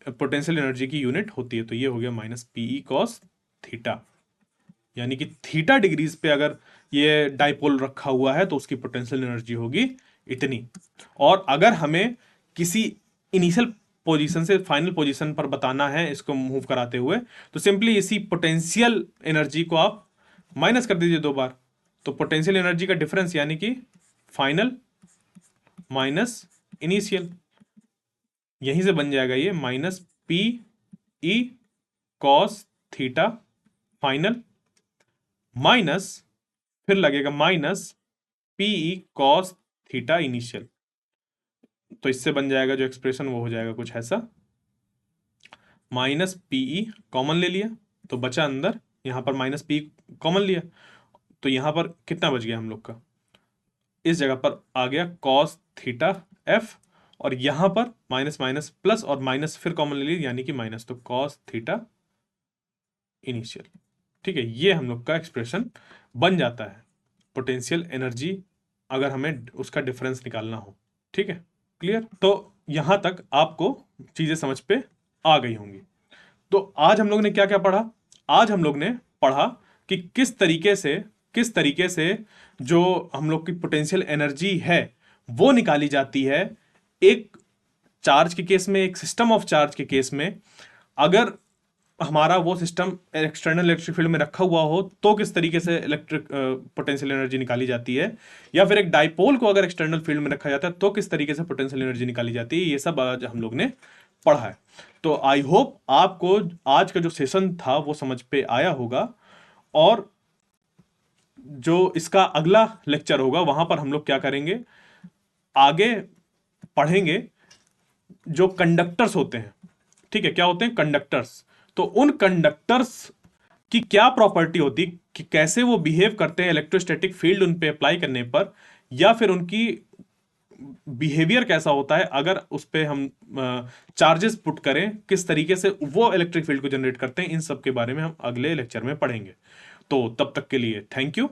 पोटेंशियल एनर्जी की यूनिट होती है। तो ये हो गया माइनस पीई कॉस थीटा, यानी कि थीटा डिग्रीज पे अगर ये डाइपोल रखा हुआ है तो उसकी पोटेंशियल एनर्जी होगी इतनी। और अगर हमें किसी इनिशियल पोजीशन से फाइनल पोजीशन पर बताना है इसको मूव कराते हुए, तो सिंपली इसी पोटेंशियल एनर्जी को आप माइनस कर दीजिए 2 बार, तो पोटेंशियल एनर्जी का डिफरेंस यानी कि फाइनल माइनस इनिशियल, यहीं से बन जाएगा ये minus P E cos theta final, minus फिर लगेगा minus PE cos theta initial. तो इससे बन जाएगा जो एक्सप्रेशन वो हो जाएगा कुछ ऐसा, माइनस पीई कॉमन ले लिया तो बचा अंदर, यहां पर माइनस पी कॉमन लिया तो यहां पर कितना बच गया हम लोग का, इस जगह पर आ गया कॉस थीटा एफ, और यहां पर माइनस माइनस प्लस और माइनस फिर कॉमन ले लिया यानी कि माइनस, तो कॉस थीटा इनिशियल। ठीक है, ये हम लोग का एक्सप्रेशन बन जाता है पोटेंशियल एनर्जी अगर हमें उसका डिफरेंस निकालना हो। ठीक है, क्लियर। तो यहां तक आपको चीजें समझ पे आ गई होंगी। तो आज हम लोग ने क्या क्या पढ़ा, आज हम लोग ने पढ़ा कि किस तरीके से जो हम लोग की पोटेंशियल एनर्जी है वो निकाली जाती है एक चार्ज के केस में, एक सिस्टम ऑफ चार्ज के केस में। अगर हमारा वो सिस्टम एक्सटर्नल इलेक्ट्रिक फील्ड में रखा हुआ हो तो किस तरीके से इलेक्ट्रिक पोटेंशियल एनर्जी निकाली जाती है, या फिर एक डाइपोल को अगर एक्सटर्नल फील्ड में रखा जाता है तो किस तरीके से पोटेंशियल एनर्जी निकाली जाती है, ये सब आज हम लोग ने पढ़ा है। तो आई होप आपको आज का जो सेशन था वो समझ पे आया होगा, और जो इसका अगला लेक्चर होगा वहां पर हम लोग क्या करेंगे, आगे पढ़ेंगे जो कंडक्टर्स होते हैं। ठीक है, क्या होते हैं कंडक्टर्स, तो उन कंडक्टर्स की क्या प्रॉपर्टी होती, कि कैसे वो बिहेव करते हैं इलेक्ट्रोस्टैटिक फील्ड उन पे अप्लाई करने पर, या फिर उनकी बिहेवियर कैसा होता है अगर उस पे हम चार्जेस पुट करें, किस तरीके से वो इलेक्ट्रिक फील्ड को जनरेट करते हैं, इन सब के बारे में हम अगले लेक्चर में पढ़ेंगे। तो तब तक के लिए थैंक यू।